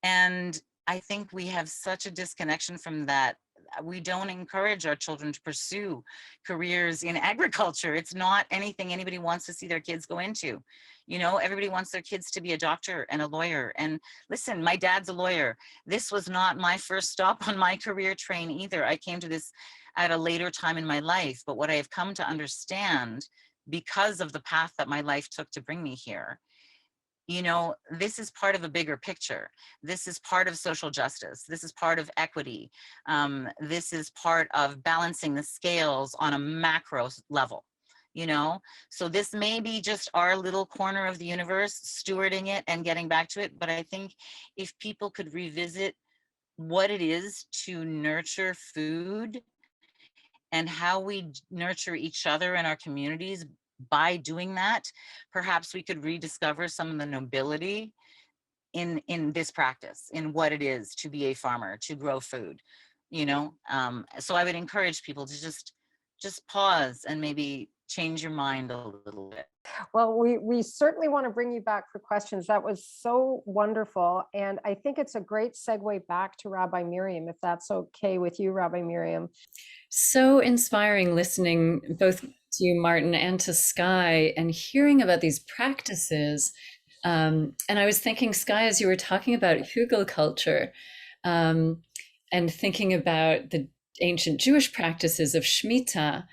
And I think we have such a disconnection from that. We don't encourage our children to pursue careers in agriculture. It's not anything anybody wants to see their kids go into. You know, everybody wants their kids to be a doctor and a lawyer. And listen, my dad's a lawyer. This was not my first stop on my career train either. I came to this at a later time in my life. But what I have come to understand, because of the path that my life took to bring me here, you know, this is part of a bigger picture. This is part of social justice. This is part of equity. This is part of balancing the scales on a macro level, you know? So this may be just our little corner of the universe, stewarding it and getting back to it. But I think if people could revisit what it is to nurture food and how we nurture each other and our communities by doing that, perhaps we could rediscover some of the nobility in this practice, in what it is to be a farmer, to grow food, you know? So I would encourage people to just pause and maybe change your mind a little bit. Well, we certainly want to bring you back for questions. That was so wonderful. And I think it's a great segue back to Rabbi Miriam, if that's okay with you, Rabbi Miriam. So inspiring listening both to you, Martin, and to Skye, and hearing about these practices. And I was thinking, Skye, as you were talking about Hugelkultur, and thinking about the ancient Jewish practices of Shmita,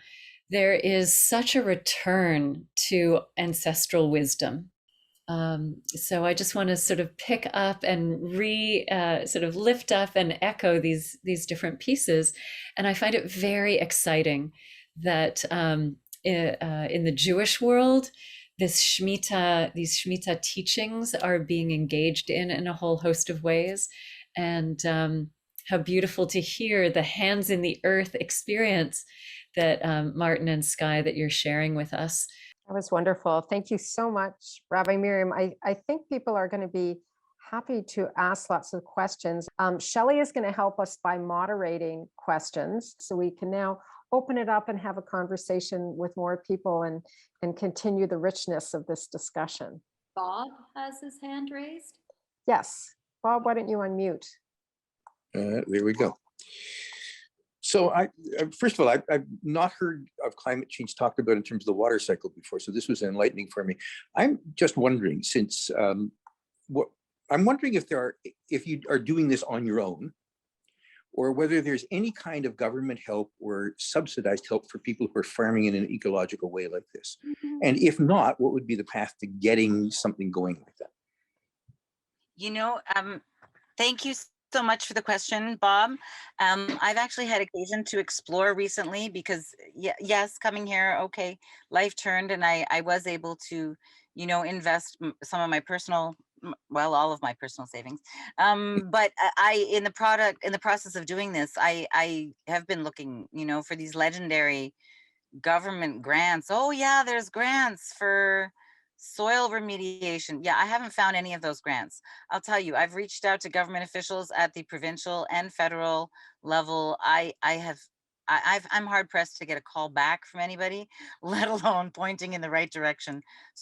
there is such a return to ancestral wisdom. So I just want to sort of pick up and sort of lift up and echo these different pieces. And I find it very exciting that in the Jewish world, these Shmita teachings are being engaged in a whole host of ways. And how beautiful to hear the hands in the earth experience that Martin and Skye, that you're sharing with us. That was wonderful. Thank you so much, Rabbi Miriam. I think people are going to be happy to ask lots of questions. Shelly is going to help us by moderating questions, so we can now open it up and have a conversation with more people and continue the richness of this discussion. Bob has his hand raised. Yes. Bob, why don't you unmute? There we go. So first of all, I've not heard of climate change talked about in terms of the water cycle before. So this was enlightening for me. I'm just wondering, since I'm wondering if you are doing this on your own, or whether there's any kind of government help or subsidized help for people who are farming in an ecological way like this. And if not, what would be the path to getting something going like that? You know, thank you so much for the question, Bob. I've actually had occasion to explore recently because yes, coming here, okay, life turned and I was able to, you know, invest some of my personal, well, all of my personal savings. But in the process of doing this, I have been looking, you know, for these legendary government grants. Oh yeah, there's grants for soil remediation. Yeah, I haven't found any of those grants. I'll tell you, I've reached out to government officials at the provincial and federal level. I'm hard pressed to get a call back from anybody, let alone pointing in the right direction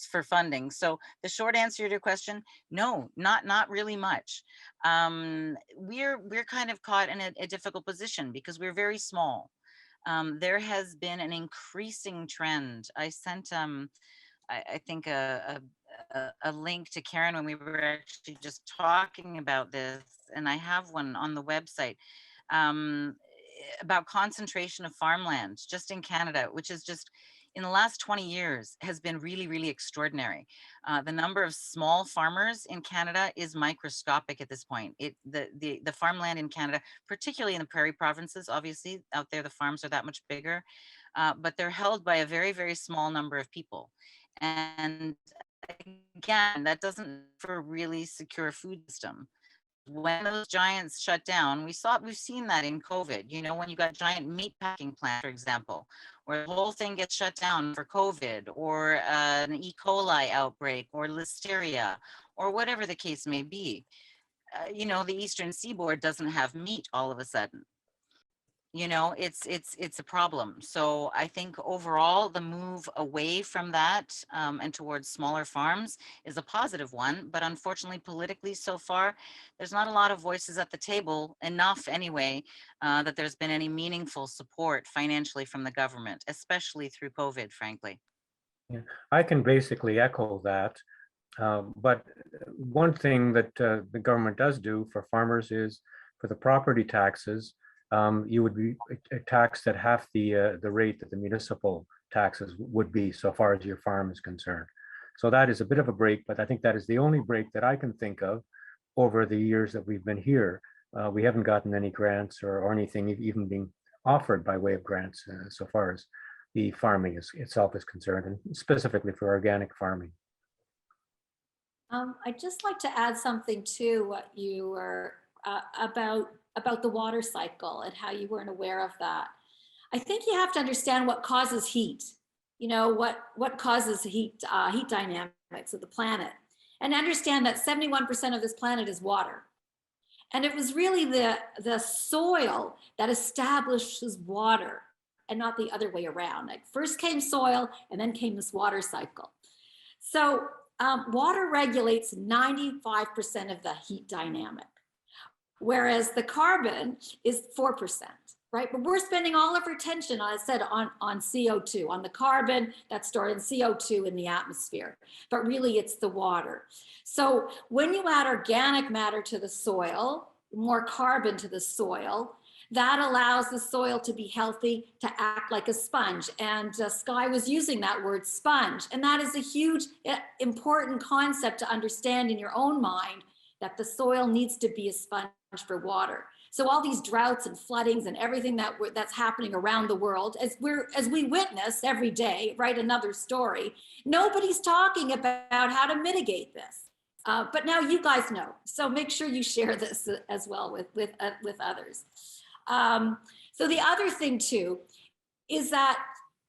for funding. So the short answer to your question, no, not really much. We're kind of caught in a difficult position because we're very small. There has been an increasing trend. I sent I think a link to Karen when we were actually just talking about this, and I have one on the website about concentration of farmland just in Canada, which is just in the last 20 years has been really, really extraordinary. The number of small farmers in Canada is microscopic at this point. The farmland in Canada, particularly in the prairie provinces, obviously out there the farms are that much bigger, but they're held by a very, very small number of people. And again, that doesn't for a really secure food system. When those giants shut down, we've seen that in COVID, you know, when you got giant meat packing plant, for example, where the whole thing gets shut down for COVID or an E. coli outbreak or listeria or whatever the case may be. You know, the Eastern Seaboard doesn't have meat all of a sudden. You know, it's a problem. So I think overall the move away from that and towards smaller farms is a positive one, but unfortunately politically so far there's not a lot of voices at the table, enough anyway, that there's been any meaningful support financially from the government, especially through COVID, frankly. Yeah, I can basically echo that. But one thing that the government does do for farmers is for the property taxes, you would be taxed at half the rate that the municipal taxes would be so far as your farm is concerned. So that is a bit of a break, but I think that is the only break that I can think of over the years that we've been here. We haven't gotten any grants or anything even being offered by way of grants so far as the farming itself is concerned, and specifically for organic farming. I'd just like to add something to what you were about the water cycle and how you weren't aware of that. I think you have to understand what causes heat. You know, what causes heat dynamics of the planet, and understand that 71% of this planet is water. And it was really the soil that establishes water and not the other way around. Like first came soil and then came this water cycle. So water regulates 95% of the heat dynamic, whereas the carbon is 4%, right? But we're spending all of our attention, as I said, on CO2, on the carbon that's stored in CO2 in the atmosphere, but really it's the water. So when you add organic matter to the soil, more carbon to the soil, That allows the soil to be healthy, to act like a sponge. And Skye was using that word sponge. And that is a huge, important concept to understand in your own mind, that the soil needs to be a sponge for water. So all these droughts and floodings and everything that's happening around the world, as we witness every day, write another story, nobody's talking about how to mitigate this. But now you guys know, so make sure you share this as well with others. So the other thing too is that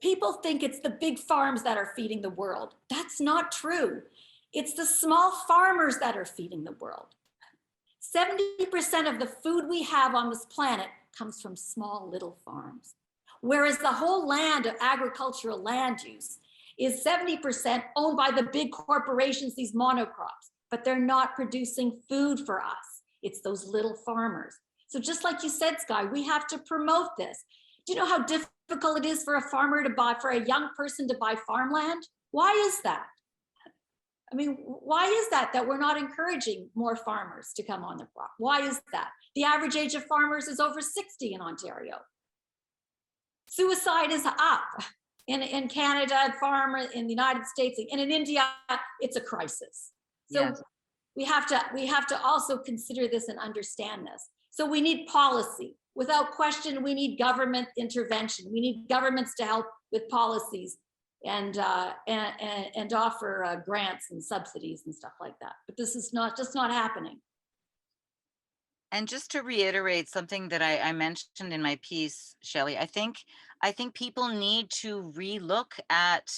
people think it's the big farms that are feeding the world. That's not true. It's the small farmers that are feeding the world. 70% of the food we have on this planet comes from small little farms, whereas the whole land of agricultural land use is 70% owned by the big corporations, these monocrops, but they're not producing food for us. It's those little farmers. So just like you said, Skye, we have to promote this. Do you know how difficult it is for a farmer to buy, for a young person to buy farmland? Why is that? I mean, why is that we're not encouraging more farmers to come on the crop? Why is that? The average age of farmers is over 60 in Ontario. Suicide is up in Canada, farmer in the United States, and in India, it's a crisis. So yes, we have to also consider this and understand this. So we need policy. Without question, we need government intervention. We need governments to help with policies and offer grants and subsidies and stuff like that. But this is just not happening. And just to reiterate something that I mentioned in my piece, Shelly, I think people need to relook at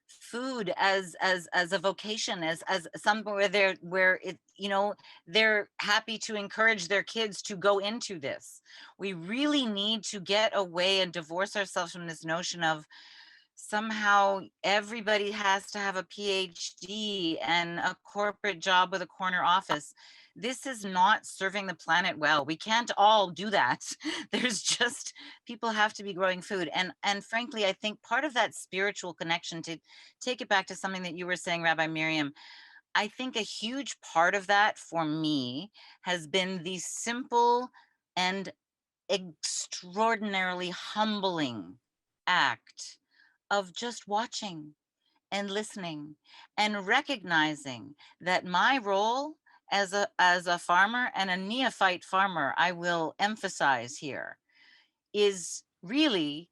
food as a vocation, as somewhere where it, you know, they're happy to encourage their kids to go into this. We really need to get away and divorce ourselves from this notion of somehow everybody has to have a PhD and a corporate job with a corner office. This is not serving the planet well. We can't all do that. There's just, people have to be growing food. And frankly, I think part of that spiritual connection, to take it back to something that you were saying, Rabbi Miriam, I think a huge part of that for me has been the simple and extraordinarily humbling act of just watching and listening and recognizing that my role as a farmer, and a neophyte farmer, I will emphasize here, is really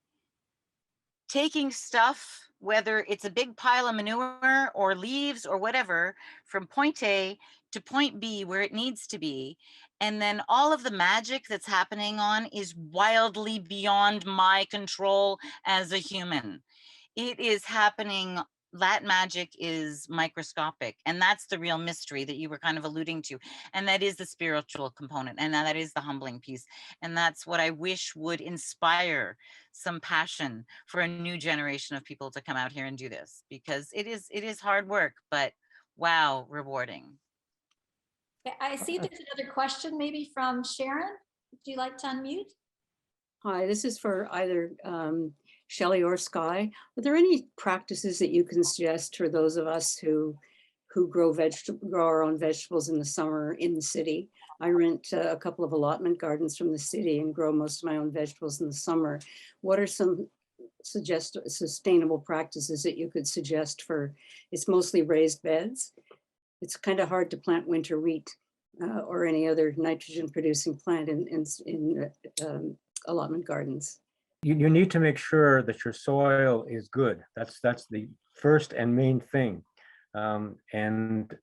taking stuff, whether it's a big pile of manure or leaves or whatever, from point A to point B where it needs to be. And then all of the magic that's happening on is wildly beyond my control as a human. It is happening. That magic is microscopic, and that's the real mystery that you were kind of alluding to, and that is the spiritual component, and that is the humbling piece, and that's what I wish would inspire some passion for a new generation of people to come out here and do this, because it is hard work, but wow, rewarding. I see there's another question maybe from Sharon. Would you like to unmute? Hi, this is for either Shelly or Skye. Are there any practices that you can suggest for those of us who grow our own vegetables in the summer in the city? I rent a couple of allotment gardens from the city and grow most of my own vegetables in the summer. What are some sustainable practices that you could suggest for, it's mostly raised beds. It's kind of hard to plant winter wheat or any other nitrogen producing plant in allotment gardens. You need to make sure that your soil is good. That's the first and main thing. And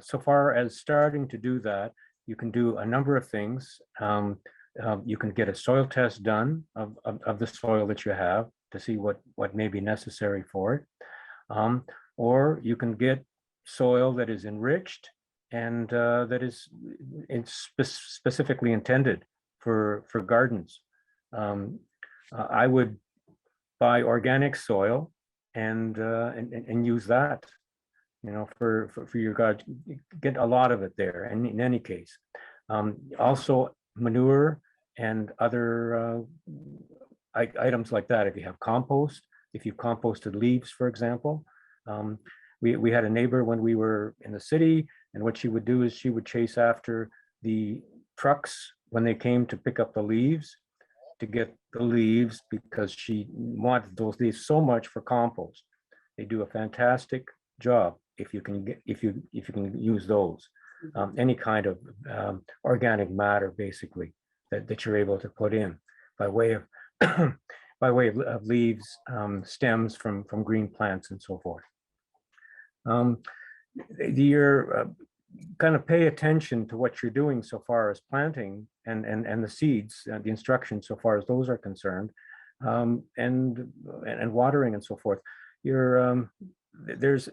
so far as starting to do that, you can do a number of things. You can get a soil test done of the soil that you have to see what may be necessary for it. Or you can get soil that is enriched and that is specifically intended for gardens. I would buy organic soil and use that, you know, for your garden. Get a lot of it there. And in any case, also manure and other items like that. If you have compost, if you've composted leaves, for example. We had a neighbor when we were in the city, and what she would do is she would chase after the trucks when they came to pick up the leaves, to get the leaves because she wanted those leaves so much for compost. They do a fantastic job if you can get if you can use those. Any kind of organic matter, basically, that you're able to put in by way of by way of leaves, stems from green plants, and so forth. You're kind of pay attention to what you're doing so far as planting and the seeds, the instructions so far as those are concerned, and watering and so forth. There's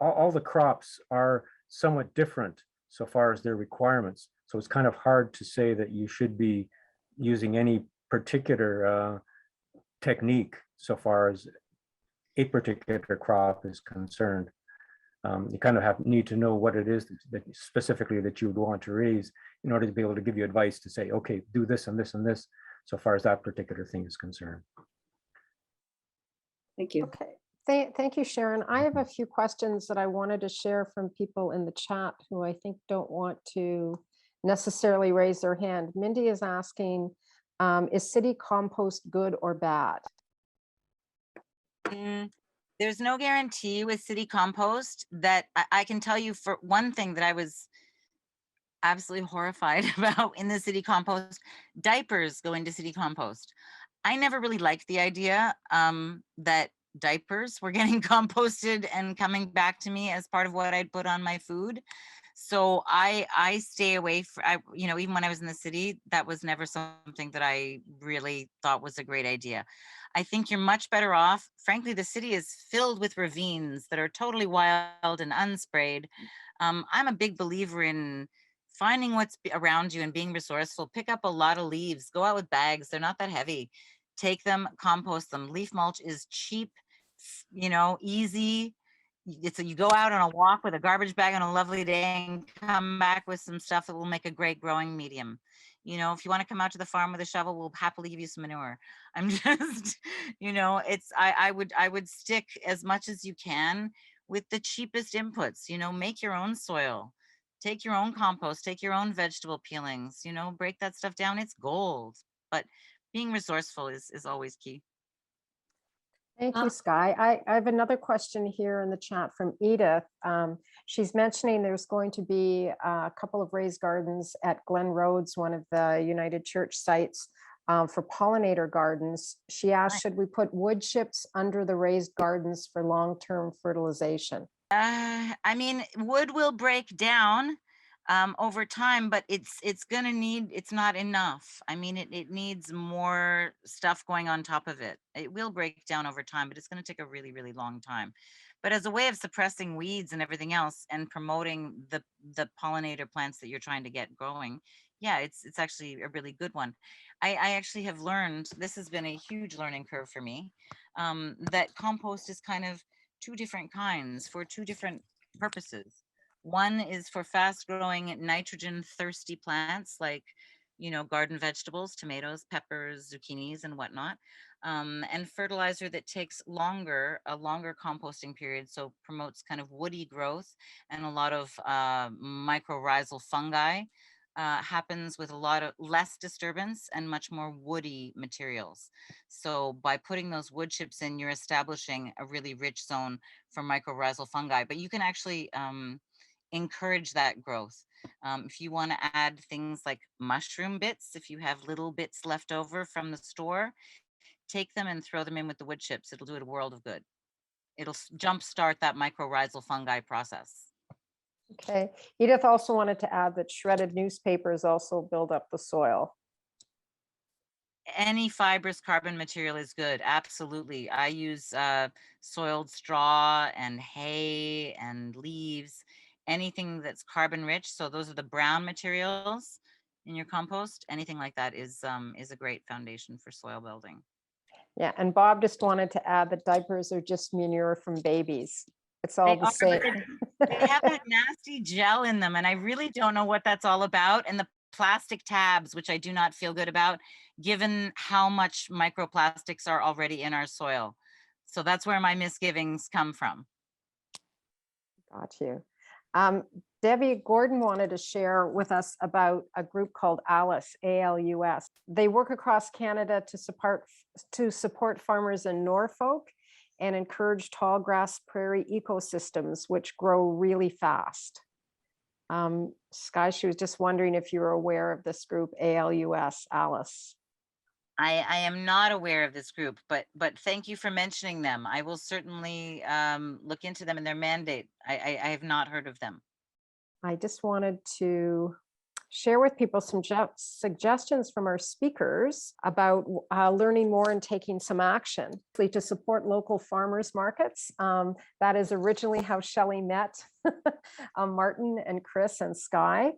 all the crops are somewhat different so far as their requirements. So it's kind of hard to say that you should be using any particular technique so far as a particular crop is concerned. You kind of need to know what it is that specifically that you would want to raise in order to be able to give you advice to say, okay, do this and this and this, so far as that particular thing is concerned. Thank you. Okay, thank you, Sharon. I have a few questions that I wanted to share from people in the chat who I think don't want to necessarily raise their hand. Mindy is asking, is city compost good or bad? There's no guarantee with city compost that I can tell you. For one thing that I was absolutely horrified about in the city compost, diapers go into city compost. I never really liked the idea that diapers were getting composted and coming back to me as part of what I'd put on my food. So I stay away from, even when I was in the city, that was never something that I really thought was a great idea. I think you're much better off. Frankly, the city is filled with ravines that are totally wild and unsprayed. I'm a big believer in finding what's around you and being resourceful. Pick up a lot of leaves, go out with bags. They're not that heavy. Take them, compost them. Leaf mulch is cheap, easy. You go out on a walk with a garbage bag on a lovely day and come back with some stuff that will make a great growing medium. If you want to come out to the farm with a shovel, we'll happily give you some manure. I'm just, I would stick as much as you can with the cheapest inputs. Make your own soil, take your own compost, take your own vegetable peelings, break that stuff down. It's gold. But being resourceful is always key. Thank you, Skye. I have another question here in the chat from Edith. She's mentioning there's going to be a couple of raised gardens at Glen Roads, one of the United Church sites, for pollinator gardens. She asked, should we put wood chips under the raised gardens for long-term fertilization? Wood will break down over time, but it's not enough. It needs more stuff going on top of it. It will break down over time, but it's going to take a really, really long time. But as a way of suppressing weeds and everything else and promoting the pollinator plants that you're trying to get growing, yeah, it's actually a really good one. I actually have learned, this has been a huge learning curve for me, that compost is kind of two different kinds for two different purposes. One is for fast growing nitrogen thirsty plants like, garden vegetables, tomatoes, peppers, zucchinis, and whatnot. And fertilizer that takes a longer composting period. So promotes kind of woody growth and a lot of mycorrhizal fungi. Happens with a lot of less disturbance and much more woody materials. So by putting those wood chips in, you're establishing a really rich zone for mycorrhizal fungi. But you can actually encourage that growth. If you want to add things like mushroom bits, if you have little bits left over from the store, take them and throw them in with the wood chips. It'll do it a world of good. It'll jumpstart that mycorrhizal fungi process. Okay. Edith also wanted to add that shredded newspapers also build up the soil. Any fibrous carbon material is good. Absolutely. I use soiled straw and hay and leaves, anything that's carbon rich. So those are the brown materials in your compost. Anything like that is a great foundation for soil building. Yeah, and Bob just wanted to add that diapers are just manure from babies. It's all the same. They have that nasty gel in them, and I really don't know what that's all about. And the plastic tabs, which I do not feel good about, given how much microplastics are already in our soil. So that's where my misgivings come from. Got you. Debbie Gordon wanted to share with us about a group called ALUS, ALUS. They work across Canada to support farmers in Norfolk and encourage tall grass prairie ecosystems, which grow really fast. Skye, she was just wondering if you were aware of this group, ALUS, ALUS. I am not aware of this group, but thank you for mentioning them. I will certainly look into them and their mandate. I have not heard of them. I just wanted to share with people some suggestions from our speakers about learning more and taking some action to support local farmers markets. That is originally how Shelly met Martin and Chris and Skye.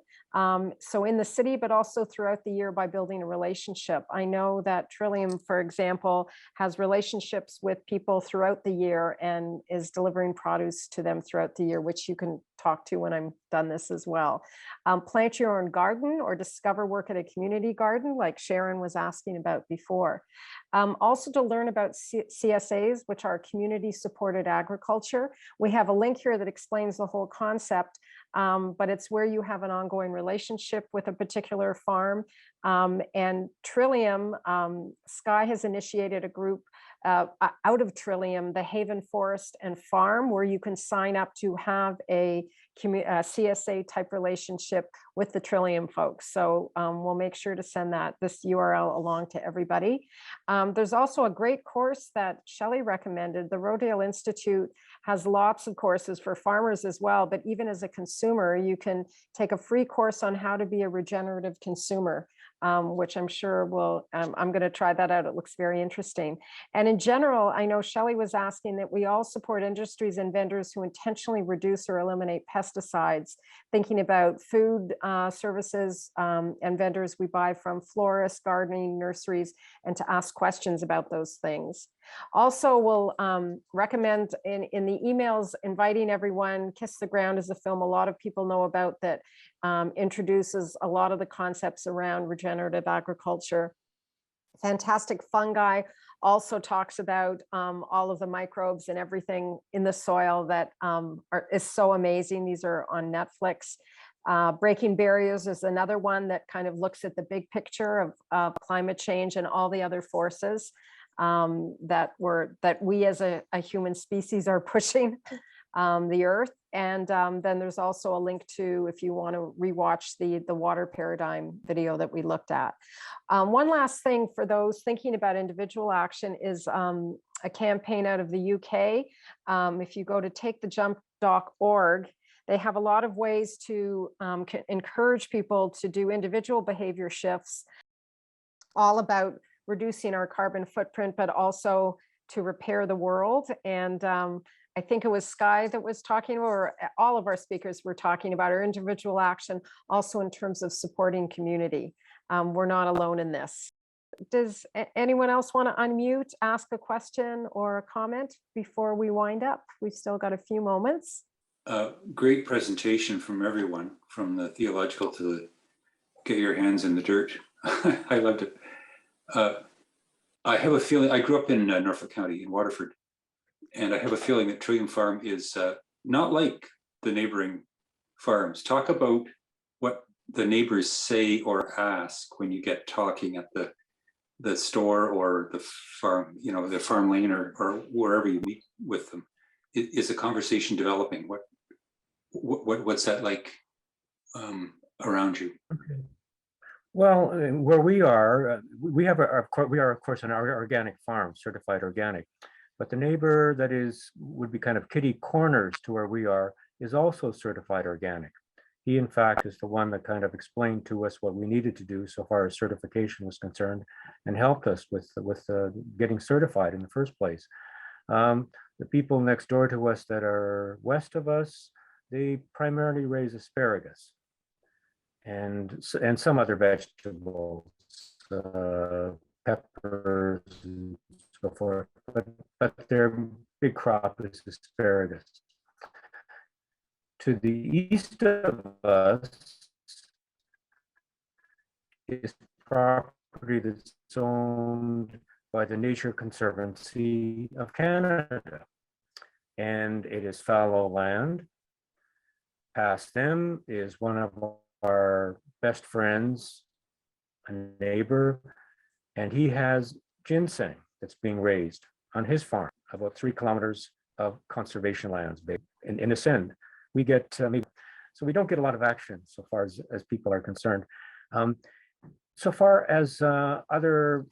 So in the city, but also throughout the year by building a relationship. I know that Trillium, for example, has relationships with people throughout the year and is delivering produce to them throughout the year, which you can talk to when I'm done this as well. Plant your own garden or discover work at a community garden, like Sharon was asking about before. Also to learn about CSAs, which are community supported agriculture. We have a link here that explains the whole concept, but it's where you have an ongoing relationship with a particular farm. And Trillium, Skye has initiated a group out of Trillium, the Haven Forest and Farm, where you can sign up to have a CSA type relationship with the Trillium folks. So we'll make sure to send this URL along to everybody. There's also a great course that Shelly recommended. The Rodale Institute has lots of courses for farmers as well, but even as a consumer, you can take a free course on how to be a regenerative consumer. Which I'm sure I'm going to try that out. It looks very interesting. And in general, I know Shelly was asking that we all support industries and vendors who intentionally reduce or eliminate pesticides, thinking about food services and vendors we buy from, florists, gardening, nurseries, and to ask questions about those things. Also, we'll recommend in the emails inviting everyone. Kiss the Ground is a film a lot of people know about that introduces a lot of the concepts around regenerative agriculture. Fantastic Fungi also talks about all of the microbes and everything in the soil that is so amazing. These are on Netflix. Breaking Barriers is another one that kind of looks at the big picture of climate change and all the other forces that we as a human species are pushing the earth. And then there's also a link to, if you want to rewatch the water paradigm video that we looked at. One last thing for those thinking about individual action is a campaign out of the UK. If you go to takethejump.org, they have a lot of ways to encourage people to do individual behavior shifts, all about reducing our carbon footprint, but also to repair the world. And I think it was Skye that was talking, or all of our speakers were talking about our individual action, also in terms of supporting community. We're not alone in this. Does anyone else want to unmute, ask a question or a comment before we wind up? We've still got a few moments. Great presentation from everyone, from the theological to the get your hands in the dirt. I loved it. I have a feeling, I grew up in Norfolk County in Waterford, and I have a feeling that Trillium Farm is not like the neighboring farms. Talk about what the neighbors say or ask when you get talking at the store or the farm, the farm lane or wherever you meet with them. Is the conversation developing? What's that like around you? Okay. Well, where we are, we are of course an organic farm, certified organic, but the neighbor that would be kind of kitty corners to where we are is also certified organic. He, in fact, is the one that kind of explained to us what we needed to do so far as certification was concerned, and helped us with getting certified in the first place. The people next door to us that are west of us, they primarily raise asparagus and some other vegetables, peppers and so forth, but their big crop is asparagus. To the east of us is property that's owned by the Nature Conservancy of Canada, and it is fallow land. past them is one of our best friends, a neighbor, and he has ginseng that's being raised on his farm, about 3 kilometers of conservation lands. In Ascend, we get so we don't get a lot of action so far as people are concerned. So far as other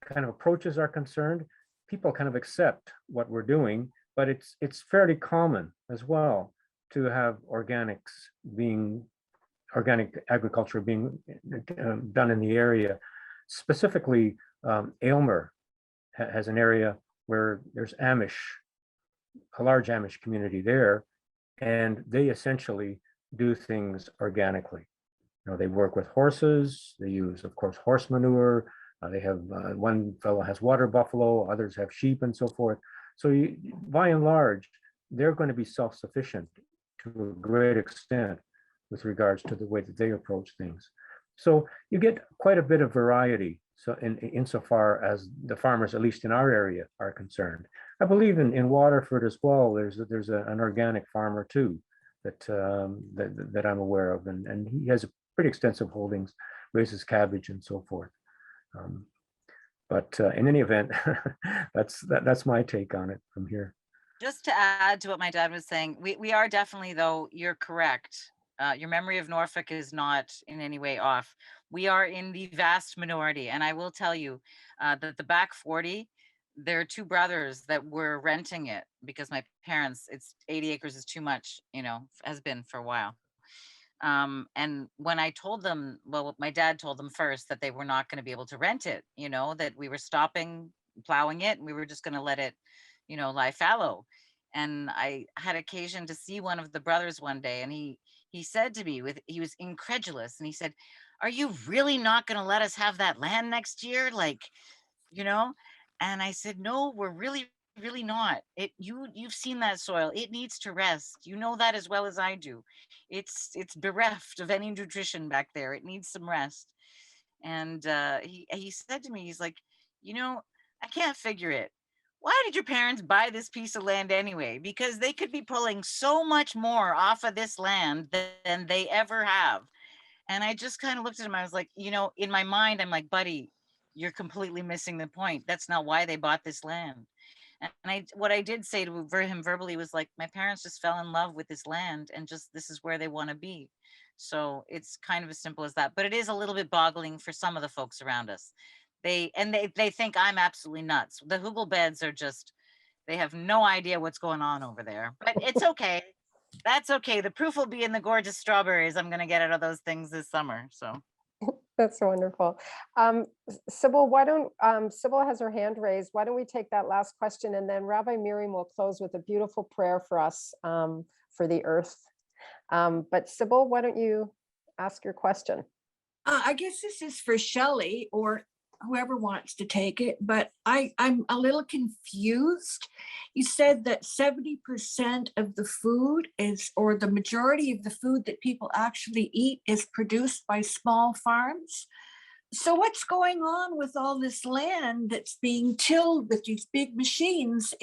kind of approaches are concerned, people kind of accept what we're doing, but it's fairly common as well to have organic agriculture being done in the area. Specifically, Aylmer has an area where there's Amish, a large Amish community there, and they essentially do things organically. You know, they work with horses. They use, of course, horse manure. They have one fellow has water buffalo, others have sheep, and so forth. So by and large, they're going to be self-sufficient to a great extent with regards to the way that they approach things. So you get quite a bit of variety. So insofar as the farmers, at least in our area, are concerned. I believe in Waterford as well. There's an organic farmer too that I'm aware of, and he has pretty extensive holdings, raises cabbage and so forth. But in any event, that's my take on it from here. Just to add to what my dad was saying, we are definitely, though, you're correct. Your memory of Norfolk is not in any way off. We are in the vast minority. And I will tell you that the back 40, there are 2 brothers that were renting it because my parents, it's 80 acres is too much, you know, has been for a while. And when I told them, well, my dad told them first that they were not going to be able to rent it, you know, that we were stopping plowing it and we were just going to let it, you know, lie fallow. And I had occasion to see one of the brothers one day, and he said to me, he was incredulous, and he said, "Are you really not going to let us have that land next year? Like, you know?" And I said, "No, we're really not. You've seen that soil. It needs to rest. You know that as well as I do. It's bereft of any nutrition back there. It needs some rest." And he said to me, he's like, "You know, I can't figure it. Why did your parents buy this piece of land anyway? Because they could be pulling so much more off of this land than they ever have." And I just kind of looked at him. I was like, you know, in my mind, I'm like, "Buddy, you're completely missing the point. That's not why they bought this land." And what I did say to him verbally was like, my parents just fell in love with this land and just, this is where they want to be. So it's kind of as simple as that. But it is a little bit boggling for some of the folks around us. They think I'm absolutely nuts. The Hugel beds are just, they have no idea what's going on over there. But it's okay. That's okay. The proof will be in the gorgeous strawberries I'm going to get out of those things this summer. So That's wonderful. Sybil, Sybil has her hand raised. Why don't we take that last question, and then Rabbi Miriam will close with a beautiful prayer for us for the earth. But Sybil, why don't you ask your question? I guess this is for Shelly or whoever wants to take it, but I'm a little confused. You said that 70% of the food is, or the majority of the food that people actually eat is produced by small farms. So what's going on with all this land that's being tilled with these big machines?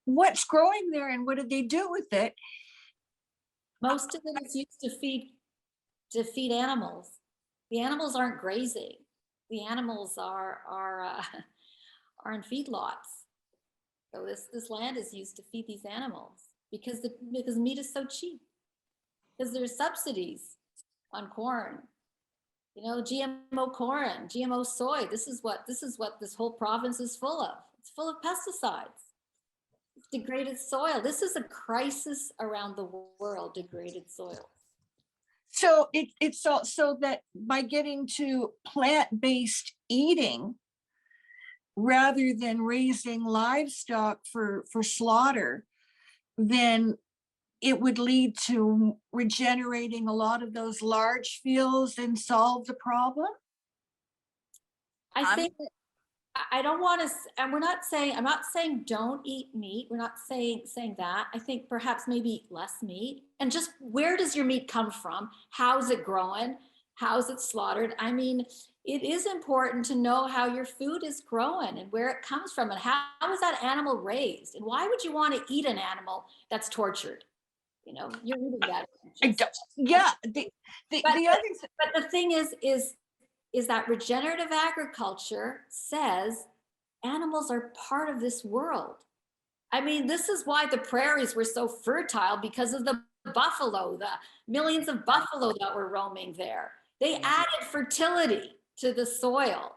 What's growing there and what do they do with it? Most of it is used to feed animals. The animals aren't grazing. The animals are in feedlots. So this land is used to feed these animals because meat is so cheap. Because there's subsidies on corn, you know, GMO corn, GMO soy. This is what this whole province is full of. It's full of pesticides, degraded soil. This is a crisis around the world, degraded soil. So it's so that by getting to plant-based eating, rather than raising livestock for slaughter, then it would lead to regenerating a lot of those large fields and solve the problem? I think I don't want to, and I'm not saying don't eat meat. We're not saying that. I think perhaps maybe eat less meat. And just where does your meat come from? How's it growing? How's it slaughtered? I mean, it is important to know how your food is growing and where it comes from and how is that animal raised? And why would you want to eat an animal that's tortured? You know, you're reading that. Yeah, the But other thing. But the thing is that regenerative agriculture says animals are part of this world. I mean, this is why the prairies were so fertile, because of the buffalo, the millions of buffalo that were roaming there. They added fertility to the soil.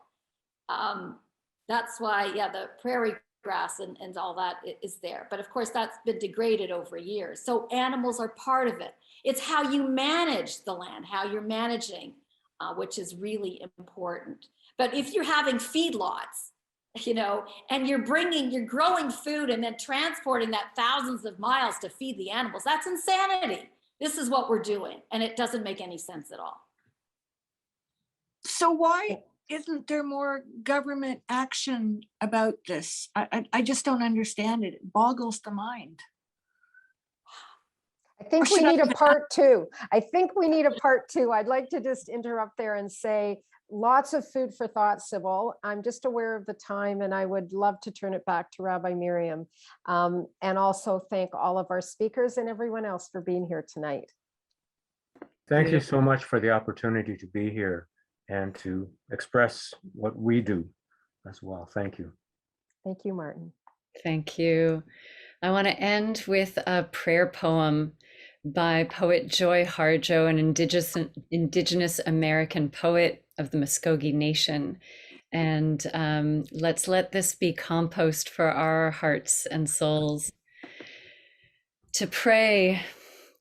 That's why, yeah, the prairie grass and all that is there. But of course, that's been degraded over years. So animals are part of it. It's how you manage the land, how you're managing, which is really important. But if you're having feedlots, you know, and you're growing food and then transporting that thousands of miles to feed the animals, that's insanity. This is what we're doing, and it doesn't make any sense at all. So why isn't there more government action about this? I just don't understand it. It boggles the mind. I think we need a part two. I think we need a part two. I'd like to just interrupt there and say lots of food for thought, Sybil. I'm just aware of the time, and I would love to turn it back to Rabbi Miriam. And also thank all of our speakers and everyone else for being here tonight. Thank you so much for the opportunity to be here and to express what we do as well. Thank you. Thank you, Martin. Thank you. I want to end with a prayer poem by poet Joy Harjo, an indigenous American poet of the Muskogee Nation. And let's let this be compost for our hearts and souls. To pray,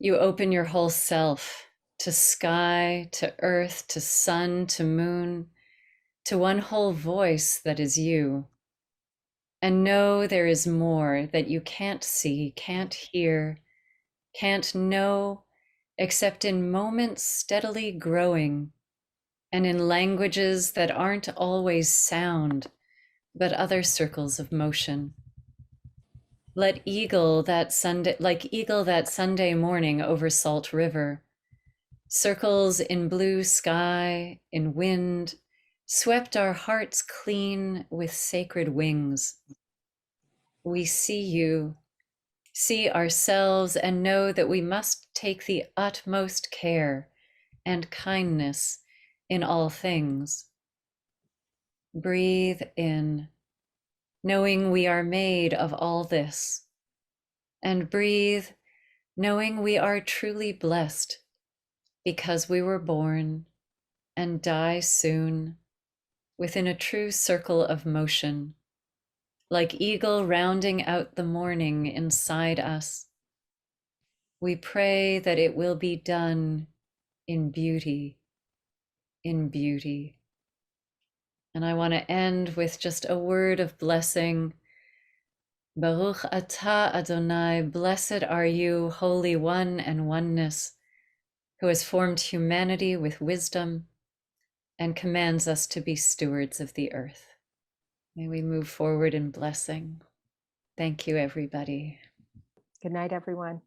you open your whole self, to sky, to earth, to sun, to moon, to one whole voice that is you. And know there is more that you can't see, can't hear, can't know, except in moments steadily growing, and in languages that aren't always sound, but other circles of motion. Like eagle that Sunday morning over Salt River, circles in blue sky, in wind, swept our hearts clean with sacred wings. We see you, see ourselves, and know that we must take the utmost care and kindness in all things. Breathe in, knowing we are made of all this, and breathe, knowing we are truly blessed because we were born and die soon within a true circle of motion, like eagle rounding out the morning inside us. We pray that it will be done in beauty, in beauty. And I want to end with just a word of blessing. Baruch atah Adonai, blessed are you, Holy One and Oneness, who has formed humanity with wisdom and commands us to be stewards of the earth. May we move forward in blessing. Thank you, everybody. Good night, everyone.